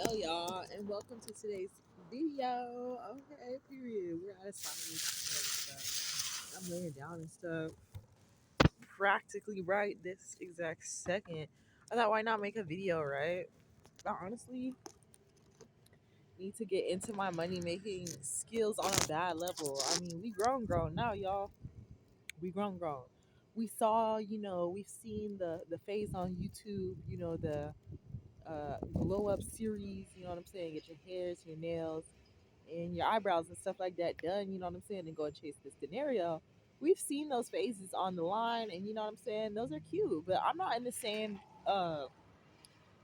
Hello, y'all, and welcome to today's video. Okay, period. We're out of time and stuff. I'm laying down and stuff. Practically right this exact second. I thought, why not make a video, right? I honestly need to get into my money making skills on a bad level. I mean, we grown now, y'all. We grown. We saw, we've seen the phase on YouTube. The glow up series. You know what I'm saying? Get your hairs, your nails and your eyebrows and stuff like that done, you know what I'm saying, and go and chase this scenario. We've seen those phases on the line, and you know what I'm saying, those are cute, but I'm not in the same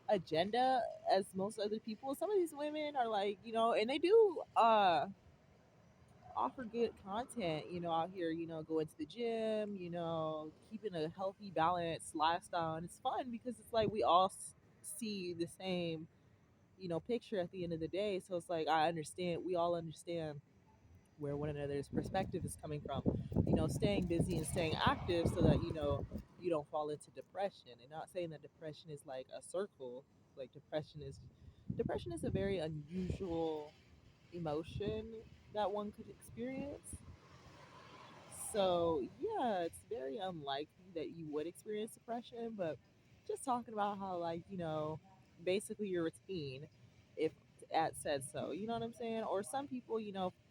agenda as most other people. Some of these women are like, and they do offer good content, out here, going to the gym, keeping a healthy, balanced lifestyle. And it's fun because it's like we all see the same, picture at the end of the day. So it's like we all understand where one another's perspective is coming from. Staying busy and staying active so that you don't fall into depression. And not saying that depression is like a circle. Like depression is a very unusual emotion that one could experience. So yeah, it's very unlikely that you would experience depression, but just talking about how basically your routine, if at said so, you know what I'm saying? Or some people,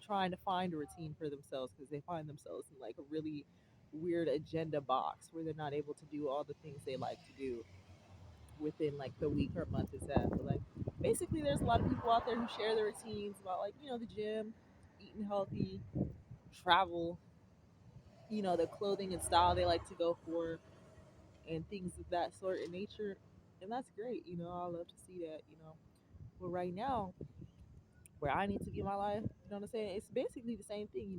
trying to find a routine for themselves because they find themselves in like a really weird agenda box where they're not able to do all the things they like to do within like the week or month it's at. But like basically there's a lot of people out there who share their routines about like, the gym, eating healthy, travel, the clothing and style they like to go for and things of that sort in nature. And that's great. I love to see that, But right now, where I need to be in my life, you know what I'm saying? It's basically the same thing,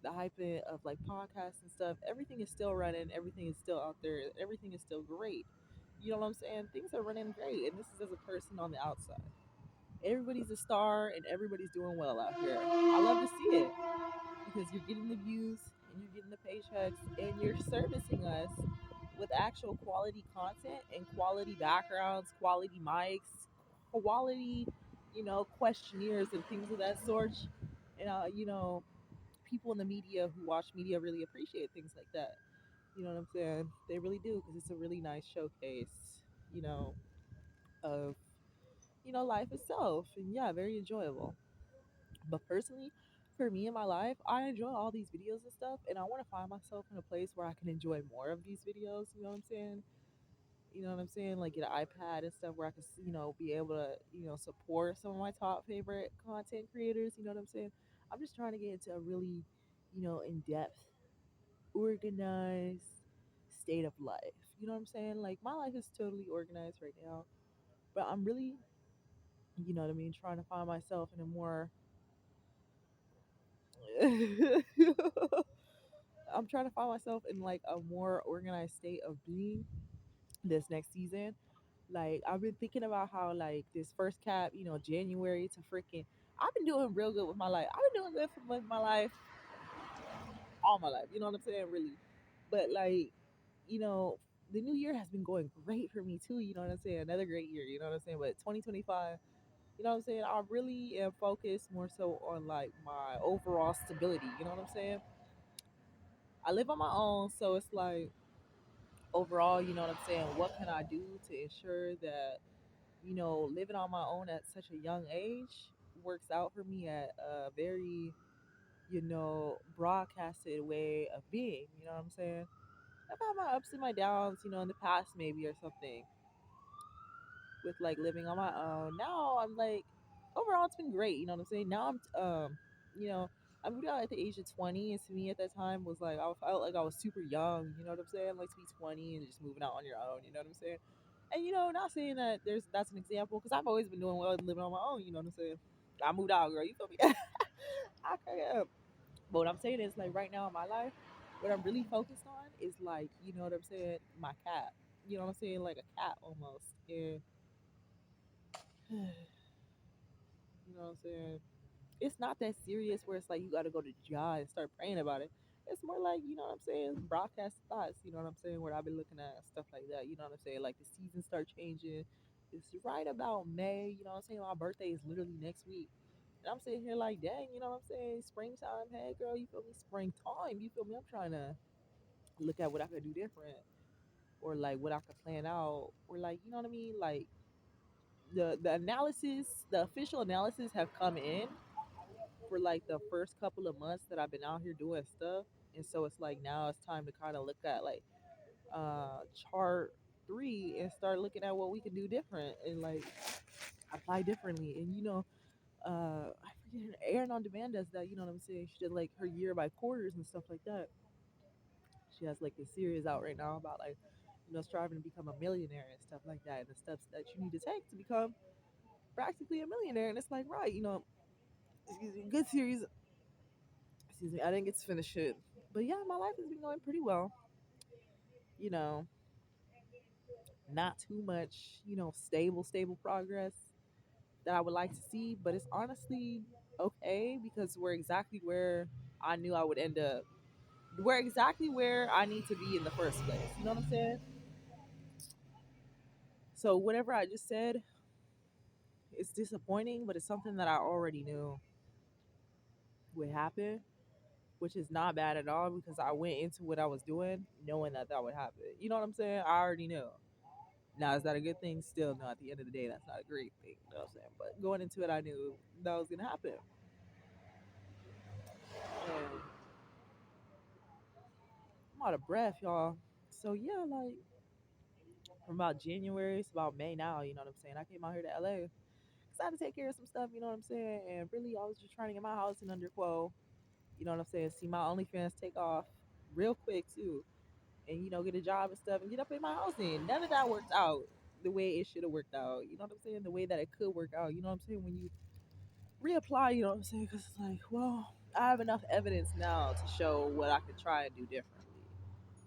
the hype of like podcasts and stuff. Everything is still running, everything is still out there, everything is still great. You know what I'm saying? Things are running great. And this is as a person on the outside. Everybody's a star and everybody's doing well out here. I love to see it because you're getting the views and you're getting the paychecks and you're servicing us with actual quality content and quality backgrounds, quality mics, quality, questionnaires and things of that sort. And, people in the media who watch media really appreciate things like that. You know what I'm saying? They really do because it's a really nice showcase, you know, of, life itself. And yeah, very enjoyable. But personally, for me in my life, I enjoy all these videos and stuff, and I want to find myself in a place where I can enjoy more of these videos. You know what I'm saying? You know what I'm saying? Like get an iPad and stuff where I can, be able to, support some of my top favorite content creators. You know what I'm saying? I'm just trying to get into a really, in depth, organized state of life. You know what I'm saying? Like my life is totally organized right now, but I'm really, trying to find myself in a more I'm trying to find myself in like a more organized state of being this next season. Like I've been thinking about how like this first cap, January to freaking I've been doing real good with my life. I've been doing good with my life all my life. You know what I'm saying? Really. But like, you know, the new year has been going great for me too. You know what I'm saying? Another great year. You know what I'm saying? But 2025, you know what I'm saying? I really am focused more so on like my overall stability. You know what I'm saying? I live on my own, so it's like overall, you know what I'm saying? What can I do to ensure that, living on my own at such a young age works out for me at a very, broadcasted way of being, you know what I'm saying? I've had my ups and my downs, in the past maybe or something with like living on my own. Now I'm like, overall it's been great, you know what I'm saying? Now you know, I moved out at the age of 20, and to me at that time was like I felt like I was super young, you know what I'm saying? Like to be 20 and just moving out on your own, you know what I'm saying? And not saying that that's an example because I've always been doing well and living on my own, you know what I'm saying? I moved out, girl. You feel me? I crack up. But what I'm saying is like right now in my life, what I'm really focused on is like, you know what I'm saying, my cat. You know what I'm saying? Like a cat almost. And you know what I'm saying? It's not that serious where it's like you got to go to God and start praying about it. It's more like, you know what I'm saying, broadcast thoughts, you know what I'm saying, where I've been looking at stuff like that, you know what I'm saying, like the seasons start changing, It's right about May. You know what I'm saying? My birthday is literally next week. And I'm sitting here like, dang, you know what I'm saying? Springtime, hey girl, you feel me? Springtime, you feel me? I'm trying to look at what I could do different, or like what I could plan out, or like, you know what I mean? Like the analysis, the official analysis have come in for like the first couple of months that I've been out here doing stuff. And so it's like now it's time to kind of look at like chart 3 and start looking at what we can do different and like apply differently. And I forget, Aaron on Demand does that. You know what I'm saying? She did like her year by quarters and stuff like that. She has like this series out right now about like striving to become a millionaire and stuff like that, and the steps that you need to take to become practically a millionaire. And it's like, right, excuse me, good series. Excuse me, I didn't get to finish it, but yeah, my life has been going pretty well. You know, not too much, stable progress that I would like to see, but it's honestly okay because we're exactly where I knew I would end up. We're exactly where I need to be in the first place. You know what I'm saying? So whatever I just said, it's disappointing, but it's something that I already knew would happen, which is not bad at all because I went into what I was doing knowing that that would happen. You know what I'm saying? I already knew. Now, is that a good thing? Still, no. At the end of the day, that's not a great thing. You know what I'm saying? But going into it, I knew that was gonna happen. And I'm out of breath, y'all. So yeah, like from about January to about May now, you know what I'm saying? I came out here to LA because I had to take care of some stuff, you know what I'm saying? And really, I was just trying to get my house in under quo, you know what I'm saying? See my OnlyFans take off real quick too, and get a job and stuff and get up in my house. And none of that worked out the way it should have worked out. You know what I'm saying? The way that it could work out. You know what I'm saying? When you reapply, you know what I'm saying? Because it's like, well, I have enough evidence now to show what I could try and do differently.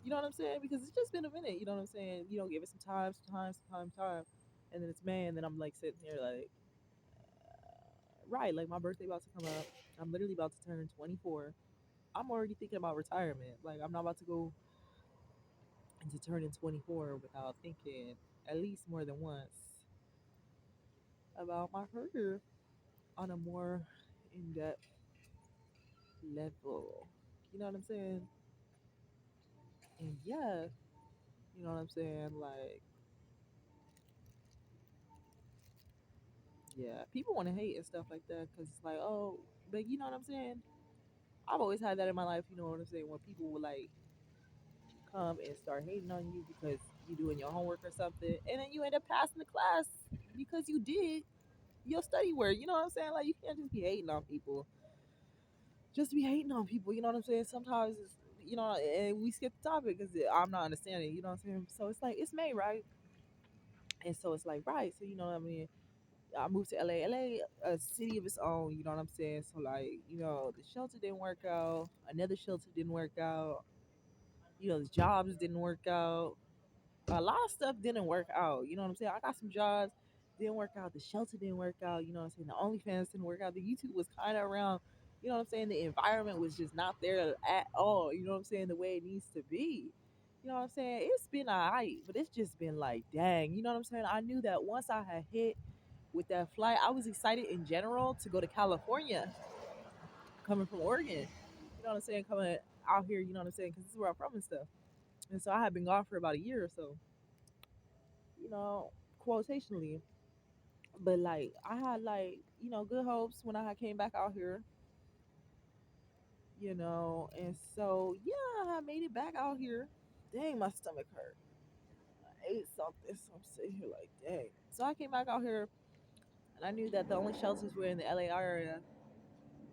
You know what I'm saying? Because it's just been a minute. You know what I'm saying? Give it some time, some time. And then it's May, and then I'm like sitting here like, right, like my birthday about to come up. I'm literally about to turn 24. I'm already thinking about retirement. Like I'm not about to go into turning 24 without thinking at least more than once about my career on a more in-depth level. You know what I'm saying? And yeah, you know what I'm saying? Like, yeah, people want to hate and stuff like that because it's like, oh, but you know what I'm saying? I've always had that in my life. You know what I'm saying? When people will like come and start hating on you because you doing your homework or something, and then you end up passing the class because you did your study work. You know what I'm saying? Like, you can't just be hating on people. Just be hating on people. You know what I'm saying? Sometimes it's and we skip the topic because I'm not understanding. You know what I'm saying? So it's like it's May, right? And so it's like right. So you know what I mean? I moved to LA. LA, a city of its own. You know what I'm saying? So like, the shelter didn't work out. Another shelter didn't work out. The jobs didn't work out. A lot of stuff didn't work out. You know what I'm saying? I got some jobs, didn't work out. The shelter didn't work out. You know what I'm saying? The OnlyFans didn't work out. The YouTube was kind of around. You know what I'm saying? The environment was just not there at all. You know what I'm saying? The way it needs to be. You know what I'm saying? It's been alright, but it's just been like, dang. You know what I'm saying? I knew that once I had hit with that flight, I was excited in general to go to California, coming from Oregon. You know what I'm saying? Coming out here, you know what I'm saying? Because this is where I'm from and stuff. And so I had been gone for about a year or so, you know, quotationally. But like I had like, good hopes when I came back out here, and so yeah, I made it back out here. Dang, my stomach hurt. I ate something, so I'm sitting here like, dang. So I came back out here and I knew that the only shelters were in the LA area.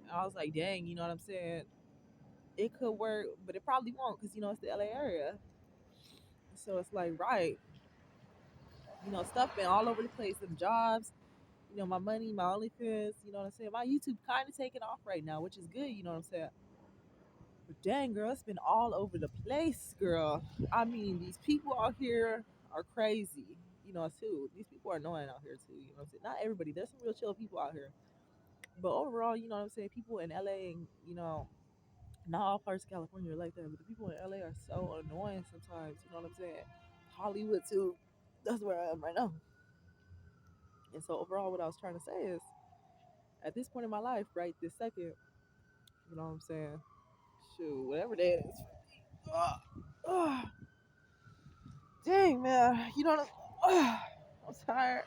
And I was like, dang, you know what I'm saying? It could work, but it probably won't because it's the LA area. So it's like, right, stuff been all over the place. Some jobs, my money, my OnlyFans, you know what I'm saying? My YouTube kind of taking off right now, which is good, you know what I'm saying? But dang, girl, it's been all over the place, girl. I mean, these people out here are crazy, too. These people are annoying out here, too, you know what I'm saying? Not everybody, there's some real chill people out here. But overall, you know what I'm saying? People in LA, and, not all parts of California are like that, but the people in LA are so annoying sometimes, you know what I'm saying? Hollywood, too. That's where I am right now. And so overall, what I was trying to say is, at this point in my life, right this second, you know what I'm saying? Shoot, whatever that is. Ugh, ugh, dang man, you know what I'm tired.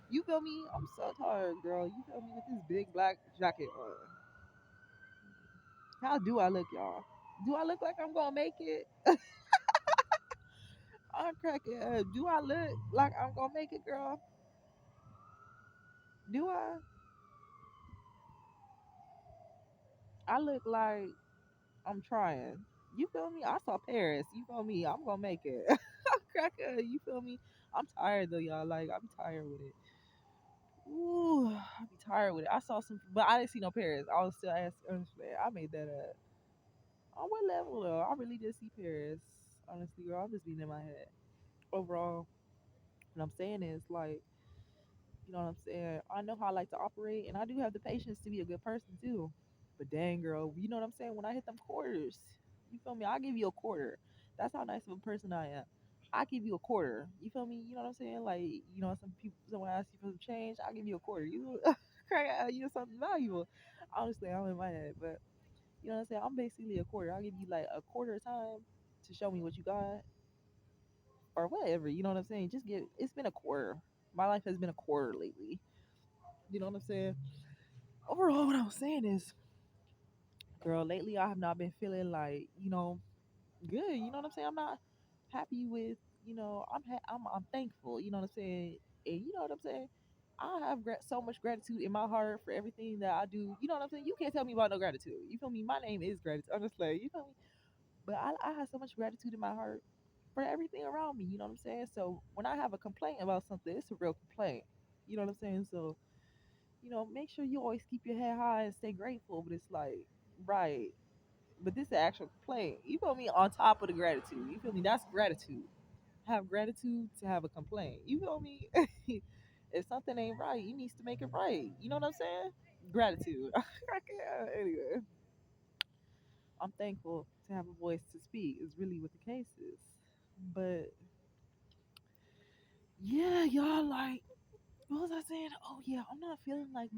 You feel me? I'm so tired, girl. You feel me with this big black jacket on? How do I look, y'all? Do I look like I'm gonna make it? I'm cracking up. Do I look like I'm gonna make it, girl? Do I? I look like I'm trying. You feel me? I saw Paris. You feel me? I'm gonna make it. I'm cracking up. You feel me? I'm tired though, y'all. Like I'm tired with it. Ooh, I be tired with it. I saw some, but I didn't see no Paris. I was still asking. Honestly, I made that up. On what level though? I really did see Paris. Honestly, girl, I'm just being in my head. Overall, what I'm saying is like, you know what I'm saying? I know how I like to operate, and I do have the patience to be a good person too. But dang, girl, you know what I'm saying? When I hit them quarters, you feel me? I'll give you a quarter. That's how nice of a person I am. I give you a quarter. You feel me? You know what I'm saying? Like, you know, some people, someone asks you for some change, I'll give you a quarter. You crack out, you know, something valuable. Honestly, I'm in my head, but you know what I'm saying? I'm basically a quarter. I'll give you like a quarter of time to show me what you got or whatever. You know what I'm saying? Just give. It's been a quarter. My life has been a quarter lately. You know what I'm saying? Overall, what I'm saying is, girl, lately I have not been feeling like, good. You know what I'm saying? I'm not happy with, I'm thankful. You know what I'm saying? And you know what I'm saying? I have so much gratitude in my heart for everything that I do. You know what I'm saying? You can't tell me about no gratitude. You feel me? My name is gratitude. Honestly, you feel me? But I have so much gratitude in my heart for everything around me. You know what I'm saying? So when I have a complaint about something, it's a real complaint. You know what I'm saying? So make sure you always keep your head high and stay grateful. But it's like, right. But this is an actual complaint. You feel me? On top of the gratitude. You feel me? That's gratitude. Have gratitude to have a complaint. You feel me? If something ain't right, you needs to make it right. You know what I'm saying? Gratitude. Anyway, I'm thankful to have a voice to speak. Is really what the case is. But yeah, y'all, like, what was I saying? Oh yeah, I'm not feeling like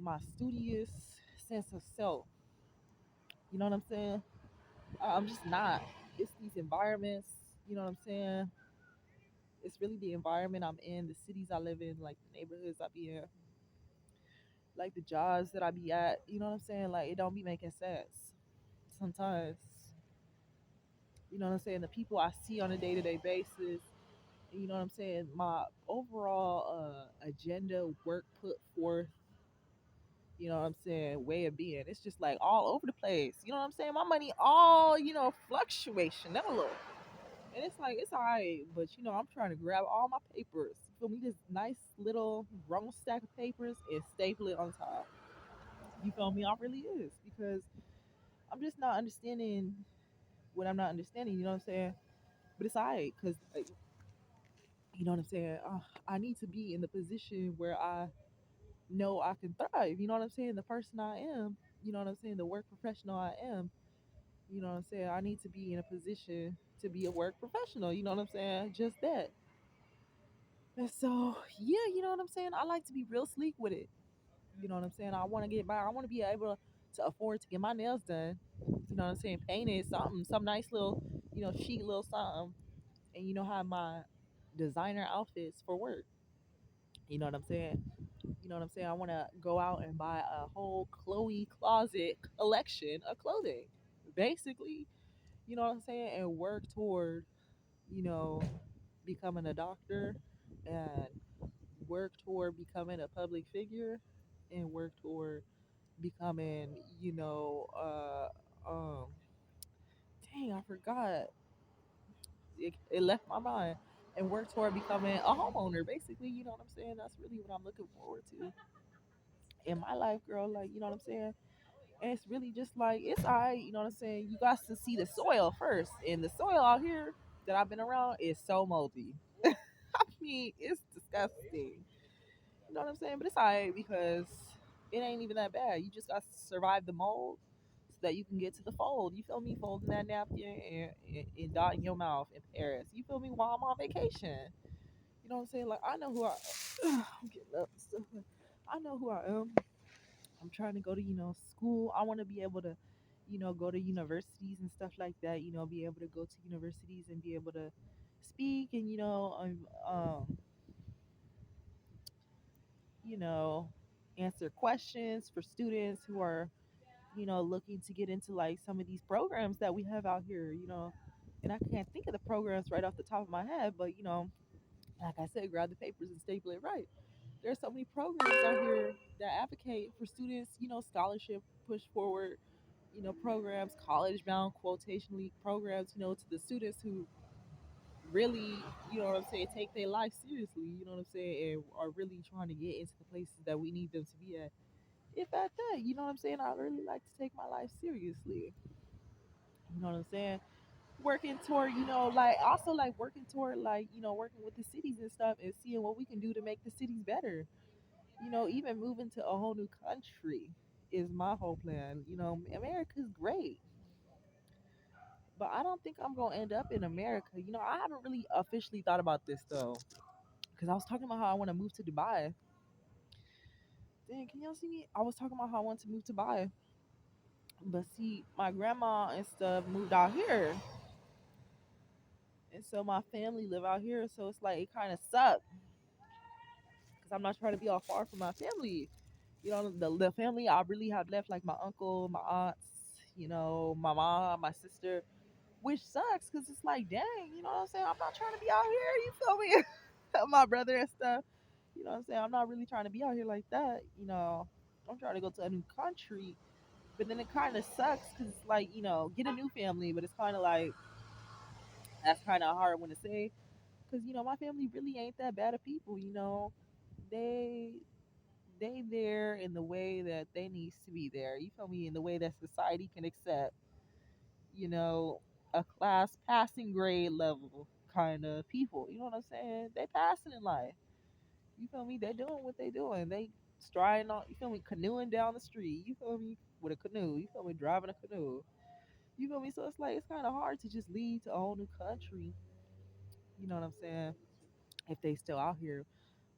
my studious sense of self. You know what I'm saying? I'm just not. It's these environments, you know what I'm saying? It's really the environment I'm in, the cities I live in, like the neighborhoods I be in, like the jobs that I be at, you know what I'm saying? Like it don't be making sense sometimes. You know what I'm saying? The people I see on a day to day basis, you know what I'm saying? My overall agenda, work put forth, you know what I'm saying, way of being. It's just like all over the place. You know what I'm saying? My money all, fluctuation. That a little. And it's like, it's all right, but I'm trying to grab all my papers. You feel me? This nice little round stack of papers and staple it on top. You feel me? I really is because I'm just not understanding what I'm not understanding. You know what I'm saying? But it's all right because, you know what I'm saying? I need to be in the position where I know I can thrive. You know what I'm saying? The person I am, you know what I'm saying? The work professional I am, you know what I'm saying? I need to be in a position to be a work professional. You know what I'm saying? Just that. And so, yeah, you know what I'm saying? I like to be real sleek with it. You know what I'm saying? I want to get by. I want to be able to afford to get my nails done. You know what I'm saying? Painted something, some nice little, chic little something. And have my designer outfits for work. You know what I'm saying? You know what I'm saying? I want to go out and buy a whole Chloe closet collection of clothing. Basically, you know what I'm saying? And work toward, you know, becoming a doctor and work toward becoming a public figure and work toward becoming, dang, I forgot. It left my mind. And work toward becoming a homeowner, basically. You know what I'm saying? That's really what I'm looking forward to in my life, girl. Like, you know what I'm saying? And it's really just like, it's all right. You know what I'm saying? You got to see the soil first. And the soil out here that I've been around is so moldy. I mean, it's disgusting. You know what I'm saying? But it's alright because it ain't even that bad. You just got to survive the mold so that you can get to the fold. You feel me? Folding that napkin and dotting your mouth in Paris. You feel me? While I'm on vacation. You know what I'm saying? Like I know who I I'm getting up and stuff. I know who I am. I'm trying to go to, school. I want to be able to, go to universities and stuff like that, be able to go to universities and be able to speak and, you know, answer questions for students who are, looking to get into like some of these programs that we have out here, and I can't think of the programs right off the top of my head, but, like I said, grab the papers and staple it right. There's so many programs out here that advocate for students, scholarship push forward, programs, college bound quotation league programs, to the students who really, take their life seriously, and are really trying to get into the places that we need them to be at. If at that, I really like to take my life seriously. You know what I'm saying? Working toward, like also like working toward like, working with the cities and stuff and seeing what we can do to make the cities better. Even moving to a whole new country is my whole plan. America's great, but I don't think I'm gonna end up in America. I haven't really officially thought about this though, because I was talking about how I want to move to Dubai. Dang, can y'all see me? I was talking about how I want to move to Dubai, but see, my grandma and stuff moved out here, and so my family live out here. So it's like it kind of sucks because I'm not trying to be all far from my family. The family I really have left, like my uncle, my aunts, my mom, my sister, which sucks because it's like, dang, you know what I'm saying? I'm not trying to be out here. You feel me? My brother and stuff. You know what I'm saying? I'm not really trying to be out here like that. I'm trying to go to a new country, but then it kind of sucks because it's like, get a new family, but it's kind of like that's kind of hard when to say because my family really ain't that bad of people. They they there in the way that they needs to be there. You feel me? In the way that society can accept, you know, a class passing grade level kind of people. You know what I'm saying? They passing in life. You feel me? They doing what they doing. They striding on. You feel me? Canoeing down the street. You feel me? With a canoe. You feel me? Driving a canoe. You feel me? So it's like it's kind of hard to just leave to a whole new country. You know what I'm saying? If they still out here,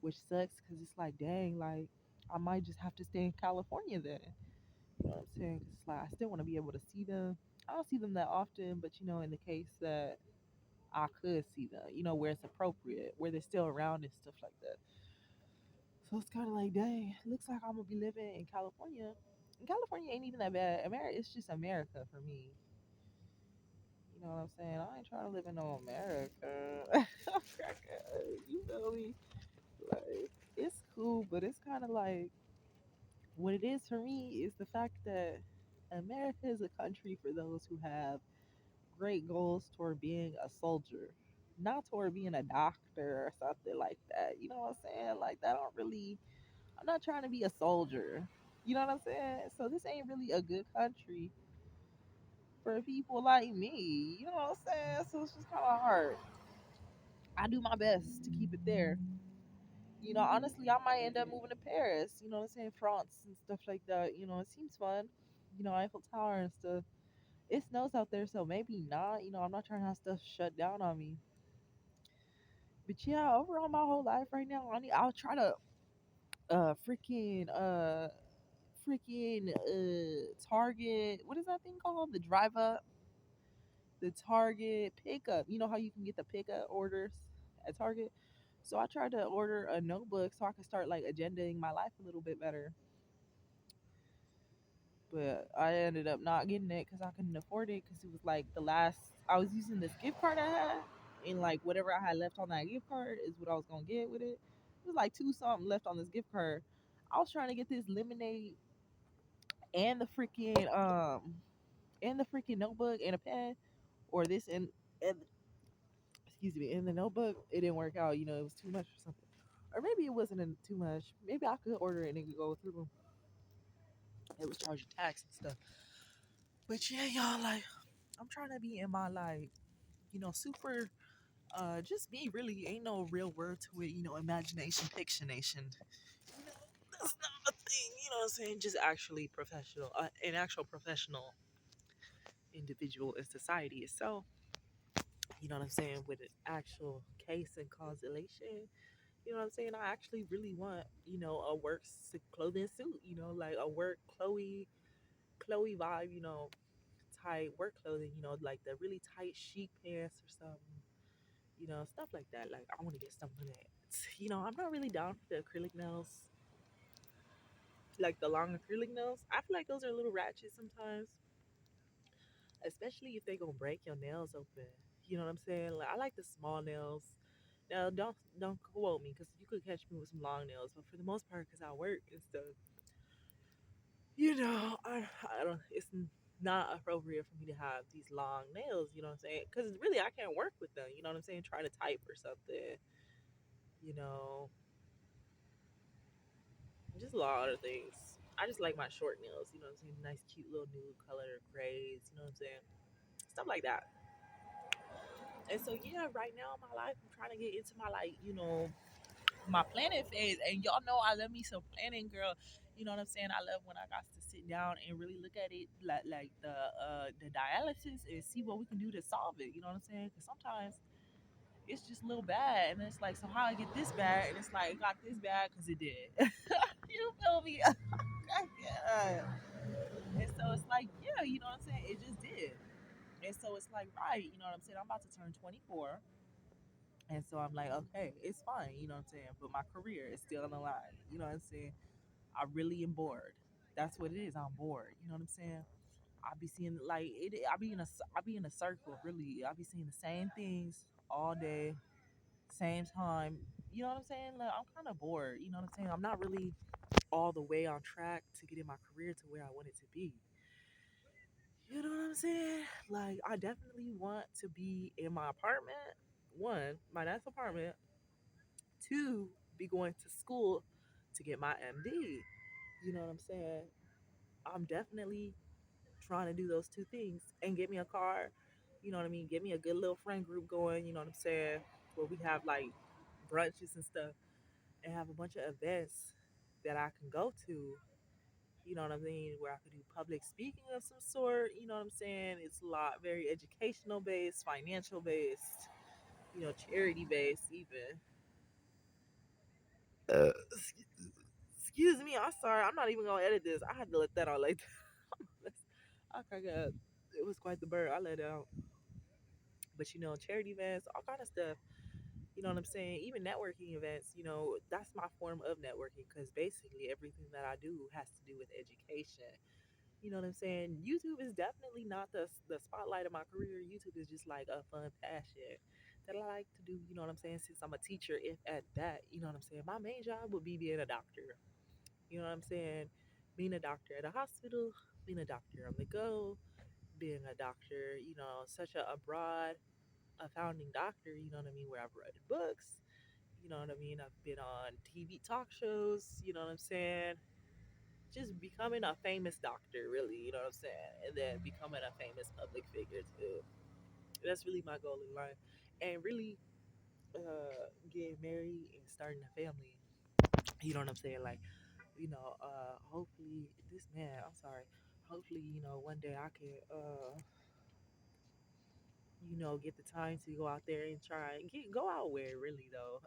which sucks because it's like, dang, like I might just have to stay in California then. You know what I'm saying? 'Cause it's like I still want to be able to see them. I don't see them that often, but in the case that I could see them, where it's appropriate, where they're still around and stuff like that. So it's kind of like, dang, looks like I'm gonna be living in California. And California ain't even that bad. America, it's just America for me. You know what I'm saying? I ain't trying to live in no America. You feel me? Like, it's cool, but it's kind of like what it is for me is the fact that America is a country for those who have great goals toward being a soldier, not toward being a doctor or something like that. You know what I'm saying? Like that don't really. I'm not trying to be a soldier. You know what I'm saying? So this ain't really a good country for people like me. You know what I'm saying? So it's just kind of hard. I do my best to keep it there. Honestly, I might end up moving to Paris. You know what I'm saying? France and stuff like that. It seems fun. Eiffel Tower and stuff. It snows out there, so maybe not. I'm not trying to have stuff shut down on me. But yeah, overall, my whole life right now, I'll try to uh freaking uh Target. What is that thing called? The Target pickup. You know how you can get the pickup orders at Target. So I tried to order a notebook so I could start like agendaing my life a little bit better. But I ended up not getting it because I couldn't afford it because it was like the last. I was using this gift card I had, and like whatever I had left on that gift card is what I was gonna get with it. It was like two something left on this gift card. I was trying to get this lemonade and the freaking notebook and a pen, or this and excuse me, in the notebook. It didn't work out. It was too much or something, or maybe it wasn't too much. Maybe I could order it and it could go through. It was charging tax and stuff. But yeah, y'all, like I'm trying to be in my like super just be really ain't no real word to it, imagination, pictionation. You know, that's not a thing, you know what I'm saying? Just actually professional, an actual professional individual in society itself. You know what I'm saying? With an actual case and causation. You know what I'm saying? I actually really want, a work clothing suit, like a work Chloe vibe, tight work clothing, like the really tight chic pants or something, stuff like that. Like I want to get some of that. I'm not really down for the acrylic nails, like the long acrylic nails. I feel like those are a little ratchet sometimes, especially if they gonna break your nails open. You know what I'm saying? Like I like the small nails. Now don't quote me because you could catch me with some long nails, but for the most part, because I work and stuff, I don't. Not appropriate for me to have these long nails. You know what I'm saying? Because really, I can't work with them. You know what I'm saying? Trying to type or something. You know, just a lot of things. I just like my short nails. You know what I'm saying? Nice, cute little nude color grays. You know what I'm saying? Stuff like that. And so yeah, right now in my life, I'm trying to get into my my planning phase. And y'all know I love me some planning, girl. You know what I'm saying? I love when I got to sit down and really look at it, like the dialysis, and see what we can do to solve it. You know what I'm saying? Because sometimes it's just a little bad, and it's like, so how I get this bad, and it's like it got this bad because it did. You feel me? Yeah. And so it's like, yeah, you know what I'm saying? It just did. And so it's like, right, you know what I'm saying? I'm about to turn 24. And so I'm like, okay, it's fine, you know what I'm saying? But my career is still on the line. You know what I'm saying? I really am bored. That's what it is. I'm bored. You know what I'm saying? I be seeing like it. I be in a circle. Really, I be seeing the same things all day, same time. You know what I'm saying? Like I'm kind of bored. You know what I'm saying? I'm not really all the way on track to get in my career to where I want it to be. You know what I'm saying? Like I definitely want to be in my apartment. One, my nice apartment. Two, be going to school to get my MD. You know what I'm saying? I'm definitely trying to do those two things and get me a car. You know what I mean? Get me a good little friend group going. You know what I'm saying? Where we have like brunches and stuff and have a bunch of events that I can go to. You know what I mean? Where I could do public speaking of some sort. You know what I'm saying? It's a lot very educational based, financial based, charity based, even. Uh, excuse me, I'm sorry. I'm not even gonna edit this. I had to let that out like that. I crack up. It was quite the bird. I let it out. But charity events, all kind of stuff. You know what I'm saying? Even networking events. That's my form of networking because basically everything that I do has to do with education. You know what I'm saying? YouTube is definitely not the spotlight of my career. YouTube is just like a fun passion that I like to do. You know what I'm saying? Since I'm a teacher, if at that, you know what I'm saying? My main job would be being a doctor. You know what I'm saying? Being a doctor at a hospital, being a doctor on the go, being a doctor, such a broad, a founding doctor, you know what I mean, where I've read books, you know what I mean? I've been on TV talk shows, you know what I'm saying? Just becoming a famous doctor, really, you know what I'm saying? And then becoming a famous public figure, too. That's really my goal in life. And really getting married and starting a family, you know what I'm saying? Like, hopefully this man, I'm sorry, hopefully, one day I can, get the time to go out there and try and go out where really though.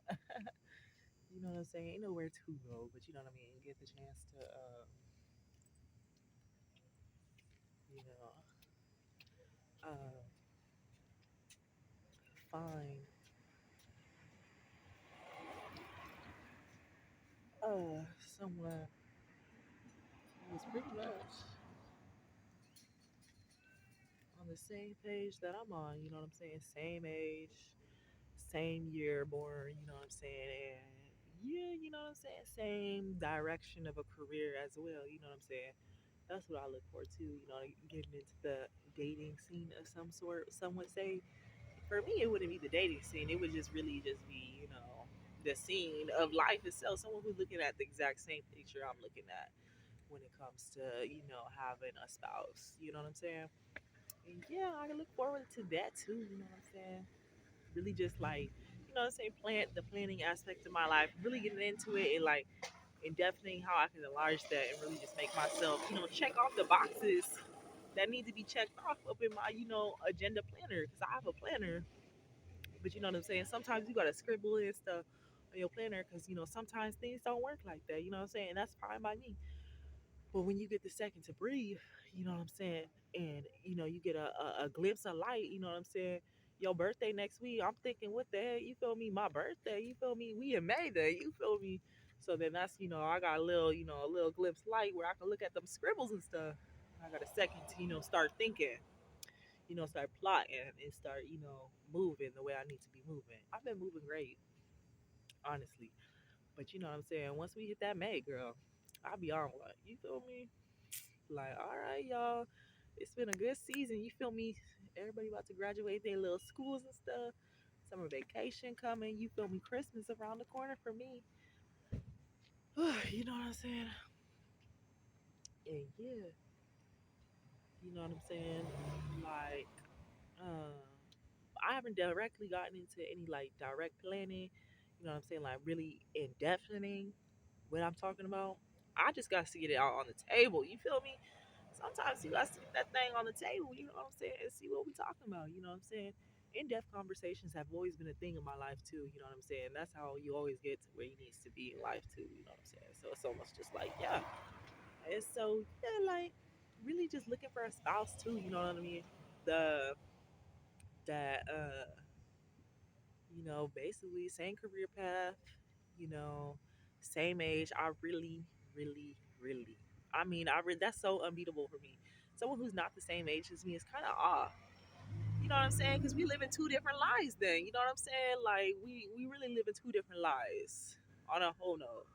You know what I'm saying? Ain't nowhere to go, but you know what I mean? Get the chance to, you know, uh, find, someone who's pretty much on the same page that I'm on, you know what I'm saying? Same age, same year born, you know what I'm saying? And yeah, you know what I'm saying? Same direction of a career as well, you know what I'm saying? That's what I look for too, getting into the dating scene of some sort. Some would say for me, it wouldn't be the dating scene. It would just really just be, the scene of life itself. Someone who's looking at the exact same picture I'm looking at when it comes to, having a spouse. You know what I'm saying? And yeah, I look forward to that too. You know what I'm saying? Really just like, what I'm saying, the planning aspect of my life, really getting into it and like and definitely how I can enlarge that and really just make myself, check off the boxes that need to be checked off up in my, agenda planner because I have a planner But you know what I'm saying? Sometimes you gotta scribble and stuff on your planner because you know sometimes things don't work like that. You know what I'm saying? And that's fine by me. But when you get the second to breathe, you know what I'm saying? And you know, you get a glimpse of light, you know what I'm saying? Your birthday next week, I'm thinking, what the hell? You feel me? My birthday, you feel me? We in May day, you feel me? So then that's, you know, I got a little, you know, a little glimpse light where I can look at them scribbles and stuff. I got a second to, you know, start thinking, you know, start plotting and start, you know, moving the way I need to be moving. I've been moving great, honestly. But you know what I'm saying? Once we hit that May, girl, I'll be on one. You feel me? Like, all right, y'all. It's been a good season. You feel me? Everybody about to graduate their little schools and stuff. Summer vacation coming. You feel me? Christmas around the corner for me. You know what I'm saying? And yeah, you know what I'm saying? Like, um, I haven't directly gotten into any like direct planning. You know what I'm saying? Like really in depth planning what I'm talking about. I just got to get it out on the table. You feel me? Sometimes you got to get that thing on the table. You know what I'm saying? And see what we talking about. You know what I'm saying? In-depth conversations have always been a thing in my life too. You know what I'm saying? That's how you always get to where you needs to be in life too. You know what I'm saying? So it's almost just like yeah. And so yeah, like really just looking for a spouse too. You know what I mean? The that you know, basically same career path, you know, same age. I really, really, really, I mean, that's so unbeatable for me. Someone who's not the same age as me is kind of off. You know what I'm saying? Because we live in two different lives. Then you know what I'm saying? Like we really live in two different lives on a whole note.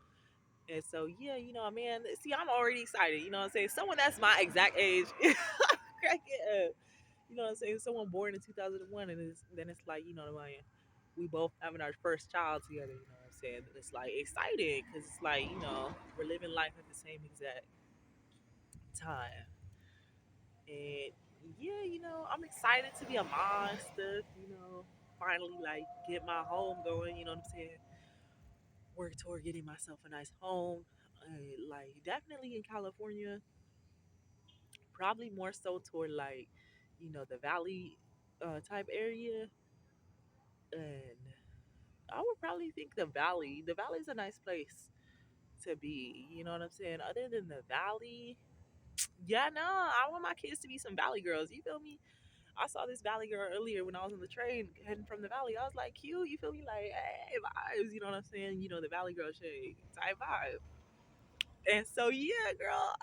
And so yeah, you know, man. See, I'm already excited. You know what I'm saying? Someone that's my exact age, crack it up. You know what I'm saying? Someone born in 2001, and then it's like, you know what I mean? We both having our first child together. You know what I'm saying? And it's like exciting because it's like, you know, we're living life at the same exact time. And yeah, you know, I'm excited to be a mom and stuff. You know, finally like get my home going. You know what I'm saying? Work toward getting myself a nice home. Like definitely in California, probably more so toward like, you know, the valley type area. And I would probably think the valley. The valley's a nice place to be. You know what I'm saying? Other than the valley, yeah, no, I want my kids to be some valley girls. You feel me? I saw this valley girl earlier when I was on the train heading from the valley. I was like, cute. You feel me? Like, hey, vibes. You know what I'm saying? You know, the valley girl shade type vibe. And so, yeah, girl,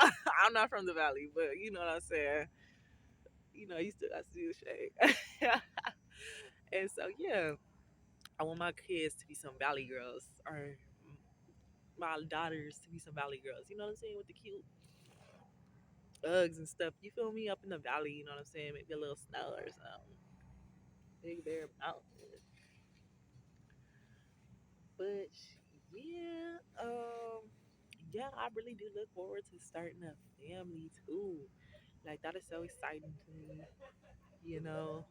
I'm not from the valley, but you know what I'm saying? You know, you still got to do the shade. And so, yeah, I want my kids to be some valley girls or my daughters to be some valley girls. You know what I'm saying? With the cute Uggs and stuff. You feel me? Up in the valley, you know what I'm saying? Maybe a little snow or something. Big Bear Mountain. But yeah, yeah, I really do look forward to starting a family too. Like that is so exciting to me. You know,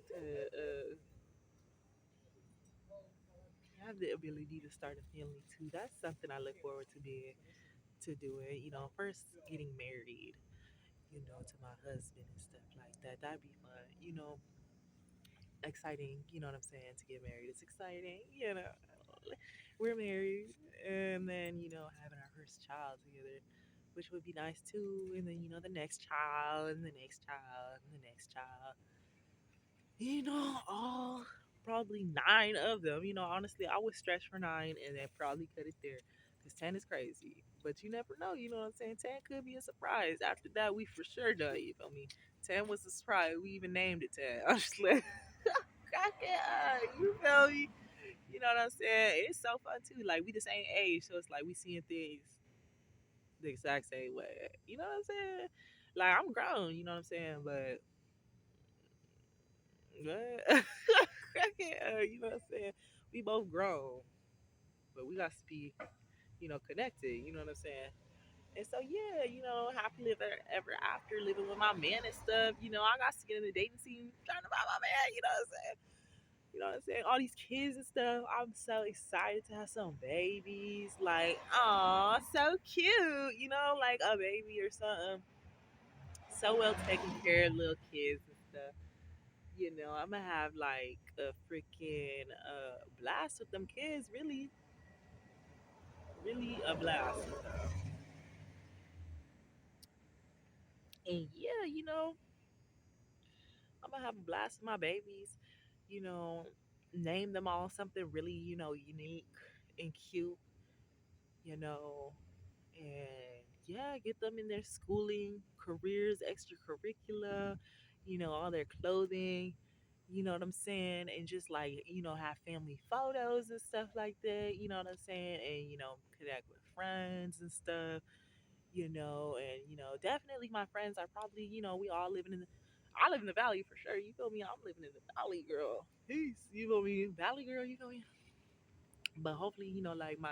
to have the ability to start a family too. That's something I look forward to being to doing. You know, first getting married. You know, to my husband and stuff like that. That'd be fun. You know, exciting, you know what I'm saying, to get married. It's exciting, you know. We're married and then, you know, having our first child together, which would be nice too. And then, you know, the next child and the next child and the next child. You know, all probably nine of them. You know, honestly, I would stretch for nine and then probably cut it there. Because 10 is crazy. But you never know, you know what I'm saying? 10 could be a surprise. After that, we for sure done, you feel me? 10 was a surprise. We even named it 10. I'm just like, crack it up. You feel me? You know what I'm saying? It's so fun too. Like we the same age, so it's like we seeing things the exact same way. You know what I'm saying? Like I'm grown, you know what I'm saying? But crack it up, you know what I'm saying? We both grown, but we got to be, you know, connected. You know what I'm saying? And so yeah, you know, happily ever after living with my man and stuff. You know, I got to get in the dating scene, trying to find my man. You know what I'm saying? You know what I'm saying? All these kids and stuff. I'm so excited to have some babies. Like, aw, so cute. You know, like a baby or something. So well taken care of little kids and stuff. I'm gonna have like a freaking blast with them kids. Really, really a blast with them. And yeah, I'm gonna have a blast with my babies. You know, name them all something really, unique and cute. You know, and yeah, get them in their schooling, careers, extracurricular, all their clothing, you know what I'm saying? And just like, have family photos and stuff like that, you know what I'm saying? And, connect with friends and stuff, and, definitely my friends are probably, we all living in I live in the valley for sure. You feel me? I'm living in the valley, girl. Peace. You feel me? Valley girl, you feel me? But hopefully, like my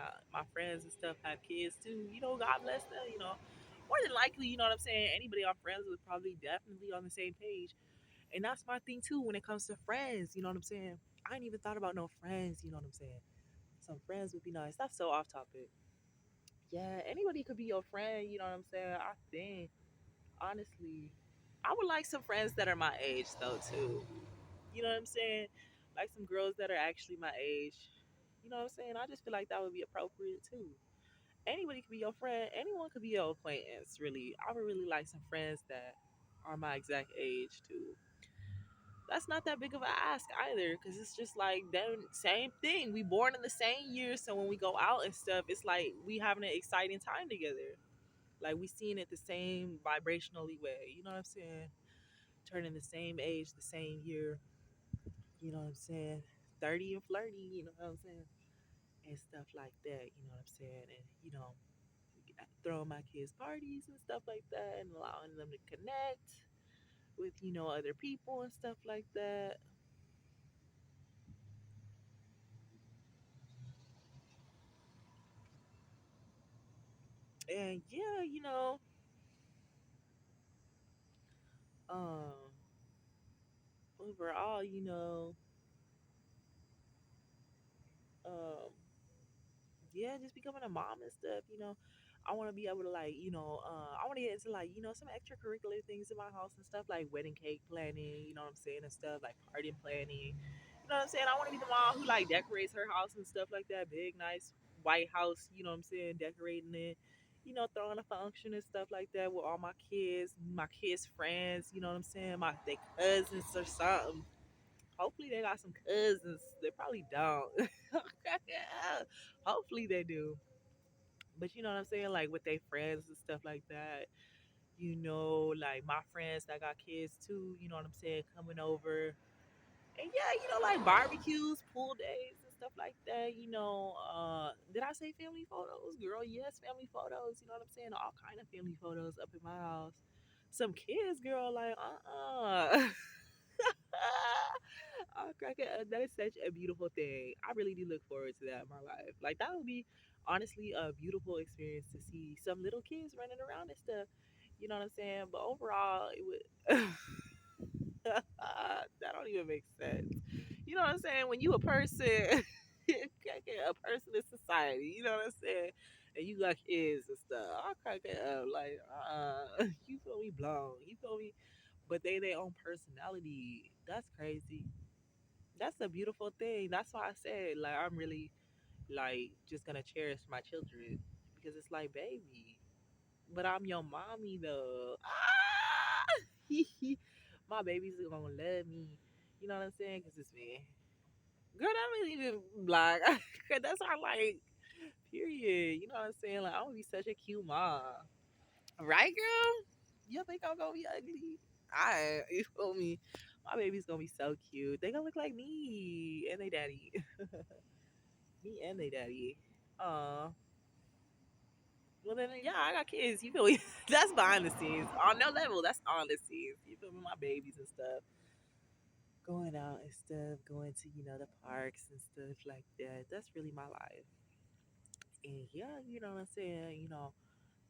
friends and stuff have kids too. God bless them. More than likely, you know what I'm saying. Anybody I'm friends with probably definitely on the same page, and that's my thing too when it comes to friends. You know what I'm saying. I ain't even thought about no friends. You know what I'm saying. Some friends would be nice. That's so off topic. Yeah, anybody could be your friend. You know what I'm saying. I think honestly, I would like some friends that are my age though too. You know what I'm saying? Like some girls that are actually my age. You know what I'm saying? I just feel like that would be appropriate too. Anybody could be your friend. Anyone could be your acquaintance, really. I would really like some friends that are my exact age too. That's not that big of an ask either, because it's just like them same thing. We born in the same year, so when we go out and stuff, it's like we having an exciting time together. Like we seeing it the same vibrationally way. You know what I'm saying? Turning the same age, the same year. You know what I'm saying? 30 and flirty, you know what I'm saying? And stuff like that, you know what I'm saying? And, throwing my kids parties and stuff like that and allowing them to connect with, other people and stuff like that. And yeah, um, overall, um, yeah, just becoming a mom and stuff, I want to be able to like, I want to get into like, some extracurricular things in my house and stuff like wedding cake planning, you know what I'm saying, and stuff like party planning. You know what I'm saying? I want to be the mom who like decorates her house and stuff like that, big, nice white house. You know what I'm saying? Decorating it. Throwing a function and stuff like that with all my kids' friends. You know what I'm saying? They cousins or something. Hopefully they got some cousins. They probably don't. Hopefully they do. But you know what I'm saying? Like with their friends and stuff like that. Like my friends that got kids too, you know what I'm saying, coming over. And yeah, like barbecues, pool days and stuff like that. Did I say family photos? Girl, yes, family photos. You know what I'm saying? All kind of family photos up in my house. Some kids, girl, like oh, crack it up. That is such a beautiful thing. I really do look forward to that in my life. Like that would be honestly a beautiful experience to see some little kids running around and stuff. You know what I'm saying? But overall, it would. That don't even make sense. You know what I'm saying? When you a person, a person in society, you know what I'm saying? And you got kids and stuff. I'll crack it up. Like, you feel me blown. You feel me? But they their own personality. That's crazy. That's a beautiful thing. That's why I said, like, I'm really like just gonna cherish my children because it's like, baby, but I'm your mommy though. Ah! My babies are gonna love me. You know what I'm saying? Because it's me. Girl, that ain't even black. Cause that's our like period. You know what I'm saying? Like I'm gonna be such a cute mom. Right, girl? You think I'm gonna be ugly? You feel me? My baby's gonna be so cute. They gonna look like me and they daddy. Me and they daddy. Aw. Well then, yeah, I got kids. You feel me? That's behind the scenes. On no level, that's on the scenes. You feel me? My babies and stuff. Going out and stuff, going to, the parks and stuff like that. That's really my life. And yeah, you know what I'm saying?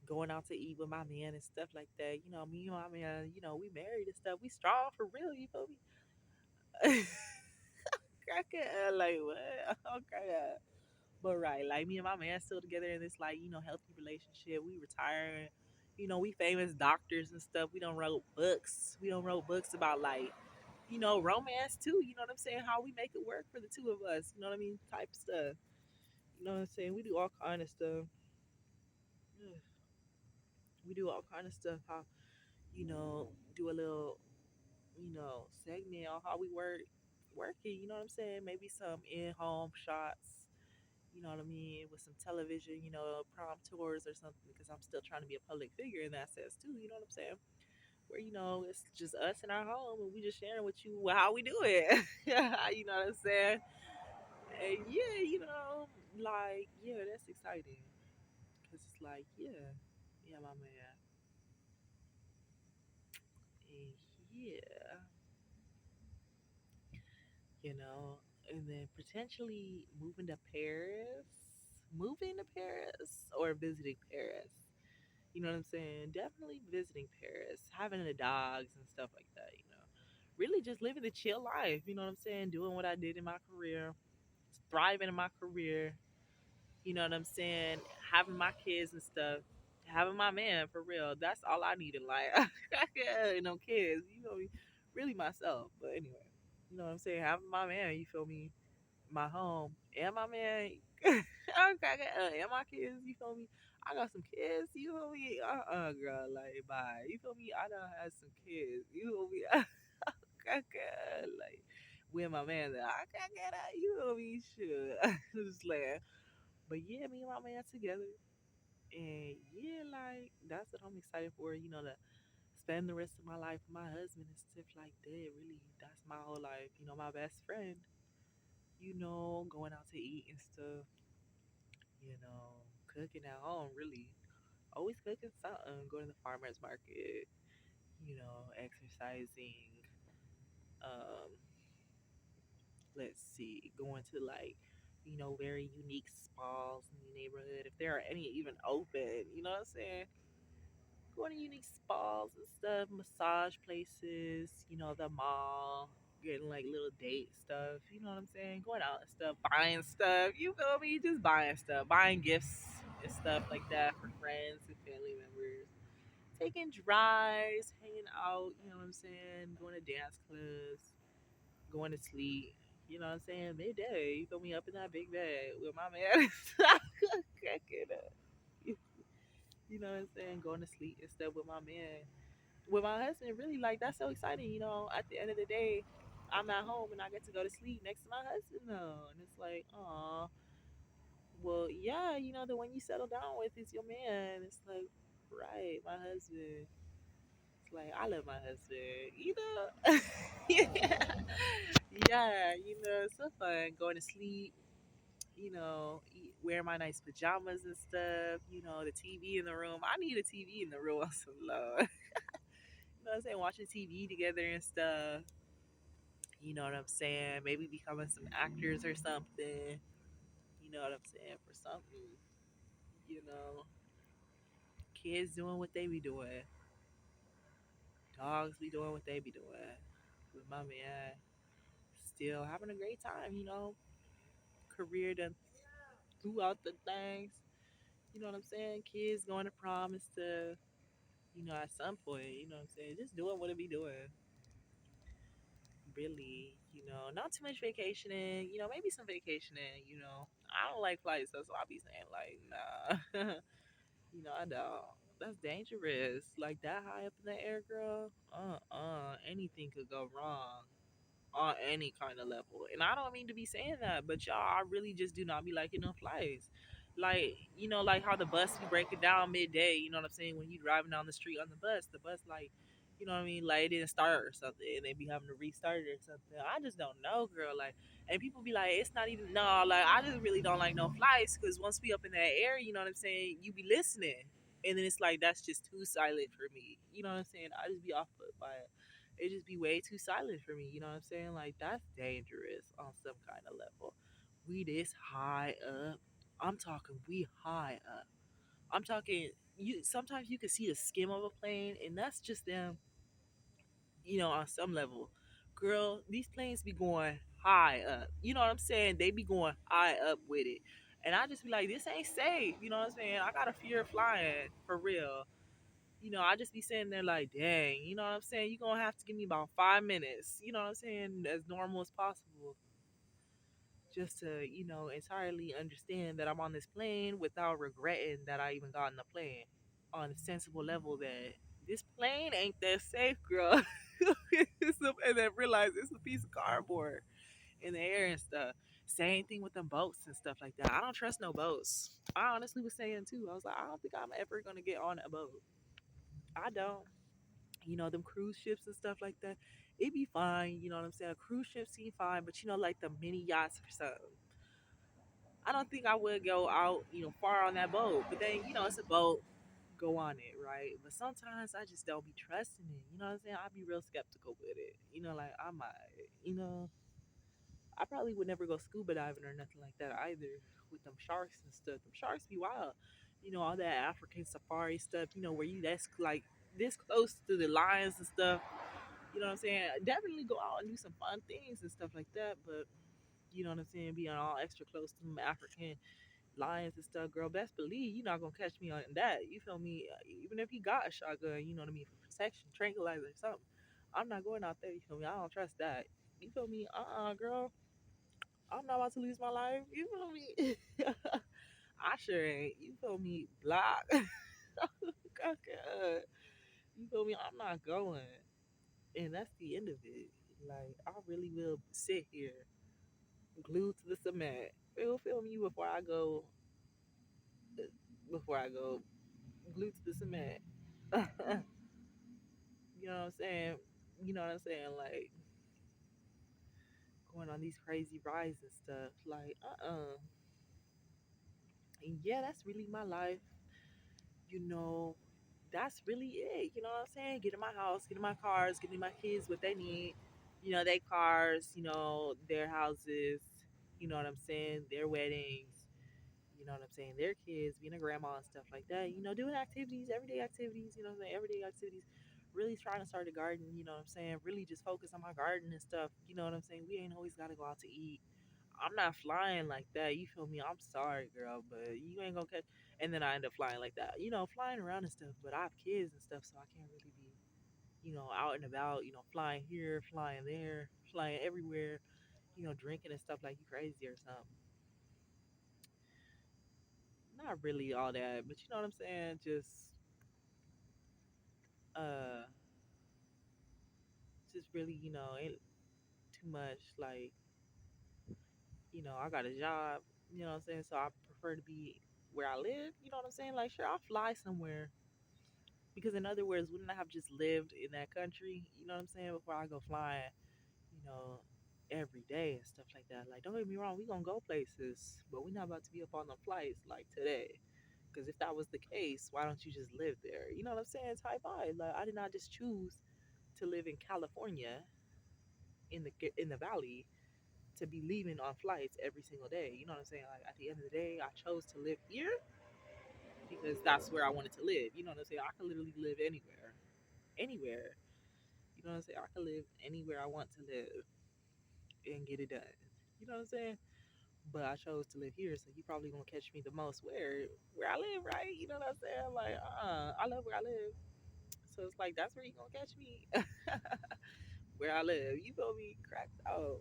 Going out to eat with my man and stuff like that. Me and my man, we married and stuff. We strong for real, you feel me? Crack it up, like what? Okay. But right, like me and my man still together in this like, healthy relationship. We retiring. We famous doctors and stuff. We don't wrote books. We don't wrote books about like romance too. You know what I'm saying? How we make it work for the two of us. You know what I mean? Type stuff. You know what I'm saying? We do all kind of stuff. Ugh. We do all kind of stuff. How do a little segment on how we working. You know what I'm saying? Maybe some in-home shots. You know what I mean? With some television, prom tours or something. Because I'm still trying to be a public figure in that sense too. You know what I'm saying? Where it's just us in our home and we just sharing with you how we do it. You know what I'm saying? And yeah, like yeah, that's exciting because it's like yeah, my man, and yeah, you know, and then potentially moving to Paris or visiting Paris. You know what I'm saying? Definitely visiting Paris, having the dogs and stuff like that. Really just living the chill life. You know what I'm saying? Doing what I did in my career, thriving in my career. You know what I'm saying? Having my kids and stuff. Having my man for real. That's all I need in life. Yeah, and them kids. Really myself. But anyway, you know what I'm saying? Having my man, you feel me? My home and my man. And my kids, you feel me? I got some kids, you feel me? Girl, like, bye. You feel me? I done had some kids, you feel me? Like, with my man, I can't get out, you feel me? Sure. Just like, but yeah, me and my man together. And yeah, like, that's what I'm excited for, to spend the rest of my life with my husband and stuff like that. Really, that's my whole life. My best friend, going out to eat and stuff, cooking at home, really. Always cooking something, going to the farmer's market, exercising. Um, let's see, going to like, very unique spas in the neighborhood. If there are any even open, you know what I'm saying? Going to unique spas and stuff, massage places, the mall, getting like little date stuff, you know what I'm saying? Going out and stuff, buying stuff, you feel me? Just buying stuff, buying gifts and stuff like that for friends and family members. Taking drives, hanging out, you know what I'm saying? Going to dance clubs, going to sleep. You know what I'm saying? Midday, you feel me up in that big bed with my man. Cracking up. You know what I'm saying? Going to sleep and stuff with my man. With my husband, really, like, that's so exciting. At the end of the day, I'm at home and I get to go to sleep next to my husband, though. And it's like, oh, well, yeah, the one you settle down with is your man. It's like, right, my husband. It's like, I love my husband, yeah. Yeah, it's so fun going to sleep, wear my nice pajamas and stuff, the TV in the room. I need a TV in the room on some low. You know what I'm saying? Watching TV together and stuff. You know what I'm saying? Maybe becoming some actors or something. You know what I'm saying? For something, you know, kids doing what they be doing, dogs be doing what they be doing. With my man, still having a great time, career done throughout the things. You know what I'm saying? Kids going to prom and stuff. At some point, you know what I'm saying? Just doing what it be doing. Really, not too much vacationing, maybe some vacationing, I don't like flights, that's why I be saying like, nah. I don't. That's dangerous. Like that high up in the air, girl. Anything could go wrong on any kind of level. And I don't mean to be saying that, but y'all, I really just do not be liking no flights. Like, like how the bus be breaking down midday, you know what I'm saying? When you driving down the street on the bus like, you know what I mean? Like it didn't start or something and they be having to restart it or something. I just don't know, girl. Like, and people be like, it's not even, no, like, I just really don't like no flights because once we up in that air, you know what I'm saying? You be listening. And then it's like, that's just too silent for me. You know what I'm saying? I just be off put by it. It just be way too silent for me. You know what I'm saying? Like that's dangerous on some kind of level. We this high up. I'm talking we high up. I'm talking you. Sometimes you can see the skim of a plane, and that's just them. On some level, girl, these planes be going high up. You know what I'm saying? They be going high up with it, and I just be like, this ain't safe. You know what I'm saying? I got a fear of flying for real. I just be sitting there like, dang, you know what I'm saying? You're gonna have to give me about 5 minutes, you know what I'm saying, as normal as possible, just to, entirely understand that I'm on this plane without regretting that I even got on the plane on a sensible level that this plane ain't that safe, girl. And then realize it's a piece of cardboard in the air and stuff. Same thing with them boats and stuff like that. I don't trust no boats. I honestly was saying too. I was like, I don't think I'm ever gonna get on a boat. I don't. Them cruise ships and stuff like that. It'd be fine. You know what I'm saying? A cruise ship seem fine, but like the mini yachts or something. I don't think I would go out, far on that boat. But then, it's a boat. Go on it, right? But sometimes I just don't be trusting it. You know what I'm saying? I'd be real skeptical with it. Like I might, I probably would never go scuba diving or nothing like that either with them sharks and stuff. Them sharks be wild. All that African safari stuff, where you that's like this close to the lions and stuff. You know what I'm saying? Definitely go out and do some fun things and stuff like that. But you know what I'm saying? Being all extra close to them African lions and stuff, girl, best believe you're not gonna catch me on that. You feel me? Even if he got a shotgun, you know what I mean, for protection, tranquilizer, or something. I'm not going out there. You feel me? I don't trust that. You feel me? Girl. I'm not about to lose my life. You feel me? I sure ain't. You feel me? Block. You feel me? I'm not going. And that's the end of it. Like, I really will sit here glued to the cement. Feel me before I go glued to the cement. You know what I'm saying? You know what I'm saying? Like, going on these crazy rides and stuff. Like, And yeah, that's really my life. you know, that's really it. You know what I'm saying? Get in my house, get in my cars, getting my kids what they need. Their cars, their houses, you know what I'm saying? Their weddings, you know what I'm saying? Their kids, being a grandma and stuff like that. Doing activities, everyday activities, you know what I'm saying? Everyday activities. Really trying to start a garden, you know what I'm saying? Really just focus on my garden and stuff. You know what I'm saying? We ain't always got to go out to eat. I'm not flying like that. You feel me? I'm sorry, girl, but you ain't gonna catch. And then I end up flying like that. Flying around and stuff. But I have kids and stuff, so I can't really be, out and about. Flying here, flying there, flying everywhere. Drinking and stuff like you crazy or something. Not really all that, but you know what I'm saying. Uh, just really, ain't too much. Like, I got a job. You know what I'm saying. So I prefer to be where I live. You know what I'm saying. Like, sure, I'll fly somewhere. Because in other words, wouldn't I have just lived in that country? You know what I'm saying? Before I go flying, you know, every day and stuff like that. Like, don't get me wrong, we gonna go places, but we're not about to be up on the flights like today. Because if that was the case, why don't you just live there? You know what I'm saying? Type I. Like, I did not just choose to live in California in the valley to be leaving on flights every single day. You know what I'm saying? Like at the end of the day, I chose to live here because that's where I wanted to live. You know what I'm saying? I could literally live anywhere, anywhere. You know what I'm saying? I can live anywhere I want to live and get it done. You know what I'm saying? But I chose to live here, so you probably gonna catch me the most where I live, right? You know what I'm saying? Like, I love where I live, so it's like that's where you gonna catch me, where I live. You feel me? Cracked out.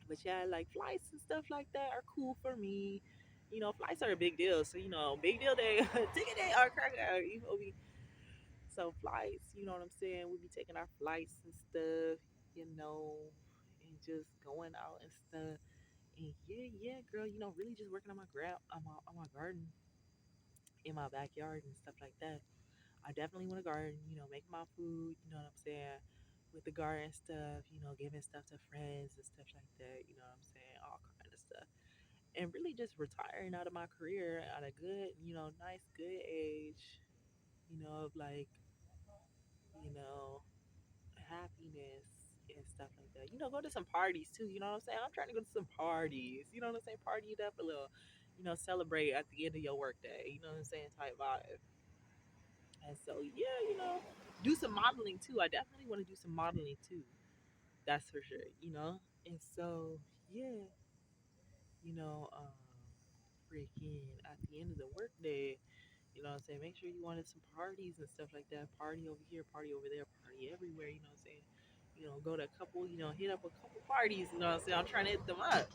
But yeah, like flights and stuff like that are cool for me. Flights are a big deal, so big deal day, ticket day are cracked out. You feel me? So flights, you know what I'm saying? We be taking our flights and stuff, and just going out and stuff. And yeah, girl, really just working on my garden in my backyard and stuff like that. I definitely want a garden, making my food, you know what I'm saying? With the garden stuff, giving stuff to friends and stuff like that, you know what I'm saying? All kind of stuff. And really just retiring out of my career at a good, nice, good age, of like, you know, happiness and stuff like that. Go to some parties too. You know what I'm saying? I'm trying to go to some parties. You know what I'm saying? Party it up a little. Celebrate at the end of your workday. You know what I'm saying? Type vibe. And so yeah, do some modeling too. I definitely want to do some modeling too. That's for sure. And so yeah, you know, um, freaking at the end of the workday. You know what I'm saying? Make sure you wanted some parties and stuff like that. Party over here, party over there, party everywhere. You know what I'm saying? Go to a couple. Hit up a couple parties. You know what I'm saying? I'm trying to hit them up.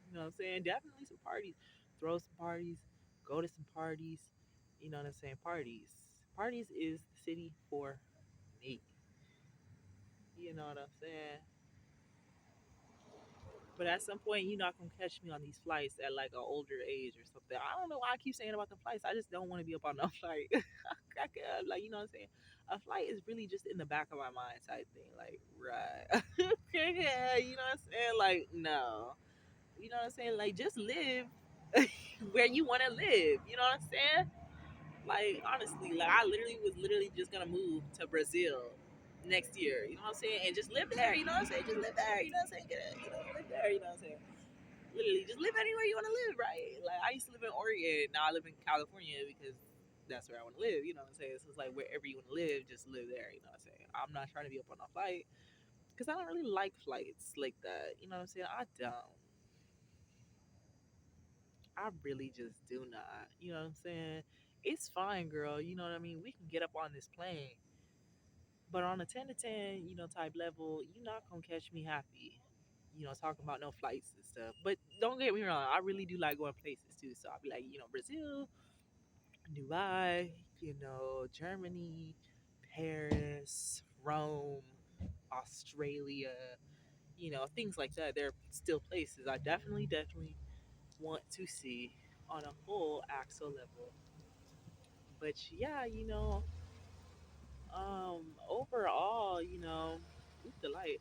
You know what I'm saying? Definitely some parties. Throw some parties. Go to some parties. You know what I'm saying? Parties. Parties is the city for me. You know what I'm saying? But at some point, you're not gonna catch me on these flights at like an older age or something. I don't know why I keep saying about the flights. I just don't want to be up on no flight. Crack it up, like you know what I'm saying. A flight is really just in the back of my mind type thing. Like right, yeah, you know what I'm saying. Like no, you know what I'm saying. Like just live where you want to live. You know what I'm saying. Like honestly, like I literally just gonna move to Brazil next year. You know what I'm saying, and just live there. You know what I'm saying. Just live there. You know what I'm saying. Get it. Live there. You know what I'm saying. Literally, just live anywhere you want to live, right? Like I used to live in Oregon. Now I live in California because that's where I want to live. You know what I'm saying? So it's like wherever you want to live, just live there. You know what I'm saying? I'm not trying to be up on a flight because I don't really like flights like that. You know what I'm saying? I don't. I really just do not. You know what I'm saying? It's fine, girl. You know what I mean? We can get up on this plane. But on a 10 to 10, type level, you're not going to catch me happy. Talking about no flights and stuff. But don't get me wrong, I really do like going places too. So I'll be like, Brazil, Dubai, Germany, Paris, Rome, Australia, things like that. They're still places I definitely want to see on a full axle level. But yeah, overall, oop the light.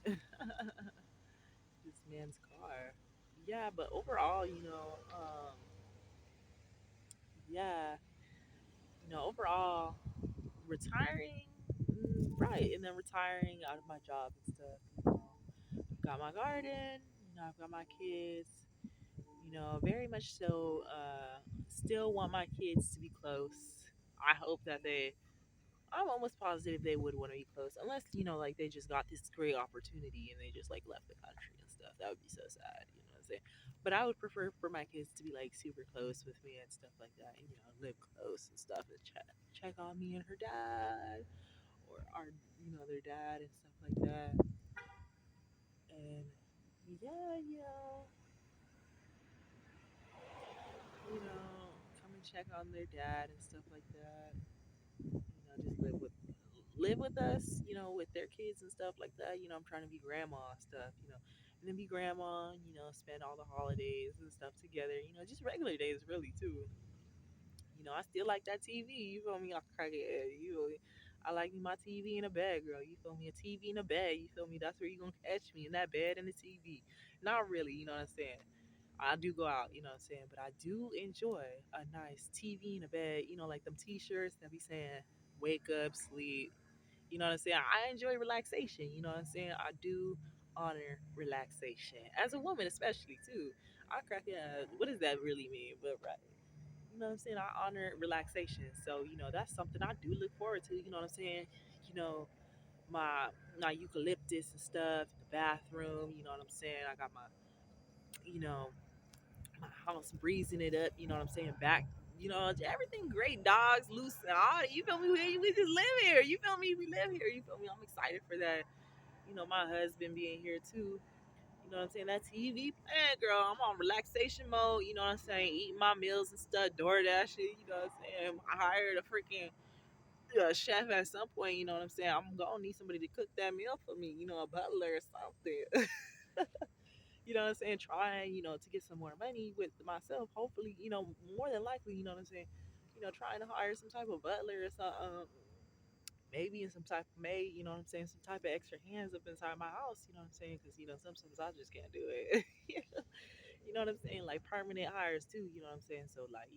This man's car. Yeah, but overall, yeah, overall, retiring, right, and then retiring out of my job and stuff. I've got my garden, I've got my kids, very much so. Still want my kids to be close. I hope that I'm almost positive they would want to be close, unless like they just got this great opportunity and they just like left the country and stuff. That would be so sad, you know what I'm saying? But I would prefer for my kids to be like super close with me and stuff like that, and live close and stuff, and check on me and her dad, or our their dad and stuff like that. And yeah, come and check on their dad and stuff like that. Just live with us, with their kids and stuff like that. I'm trying to be grandma and stuff, and then be grandma, spend all the holidays and stuff together, just regular days really too. I still like that TV. You feel me? I crack it. You feel me? I like my TV in a bed, girl. You feel me? A TV in a bed. You feel me? That's where you gonna catch me, in that bed and the TV. Not really, you know what I'm saying? I do go out, you know what I'm saying? But I do enjoy a nice TV in a bed, like them t-shirts that be saying wake up, sleep. You know what I'm saying? I enjoy relaxation, you know what I'm saying? I do honor relaxation. As a woman especially too. I crack it. What does that really mean? But right. You know what I'm saying? I honor relaxation. So, that's something I do look forward to, you know what I'm saying? You know, my my eucalyptus and stuff, the bathroom, you know what I'm saying? I got you know, my house breezing it up, you know what I'm saying? Back, everything great, dogs, loose, and all. You feel me? We just live here. You feel me? We live here. You feel me? I'm excited for that. My husband being here too. You know what I'm saying? That TV playing, girl. I'm on relaxation mode. You know what I'm saying? Eating my meals and stuff, DoorDash shit. You know what I'm saying? I hired a freaking chef at some point. You know what I'm saying? I'm gonna need somebody to cook that meal for me. A butler or something. You know what I'm saying? Trying, to get some more money with myself. Hopefully, more than likely, you know what I'm saying? Trying to hire some type of butler or something. Maybe in some type of maid, you know what I'm saying? Some type of extra hands up inside my house, you know what I'm saying? Because, sometimes I just can't do it. You know what I'm saying? Like permanent hires too, you know what I'm saying? So, like,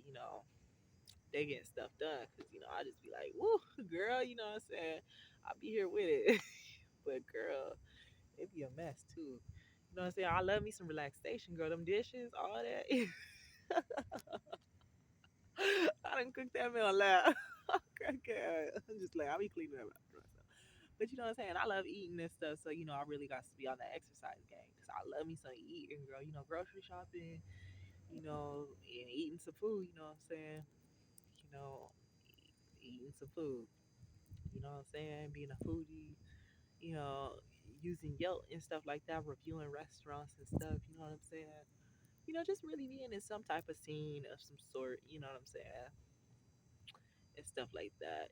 they getting stuff done. Because, I just be like, woo, girl, you know what I'm saying? I'll be here with it. But, girl, it be a mess too. You know what I'm saying? I love me some relaxation, girl. Them dishes, all that. I done cooked that meal loud. Okay. I'm just like, I'll be cleaning up after myself. But you know what I'm saying? I love eating and stuff. So, I really got to be on that exercise game. Because I love me some eating, girl. Grocery shopping, and eating some food, you know what I'm saying? You know, eating some food. You know what I'm saying? Being a foodie, you know, using Yelp and stuff like that, reviewing restaurants and stuff. You know what I'm saying? You know, just really being in some type of scene of some sort. You know what I'm saying? And stuff like that.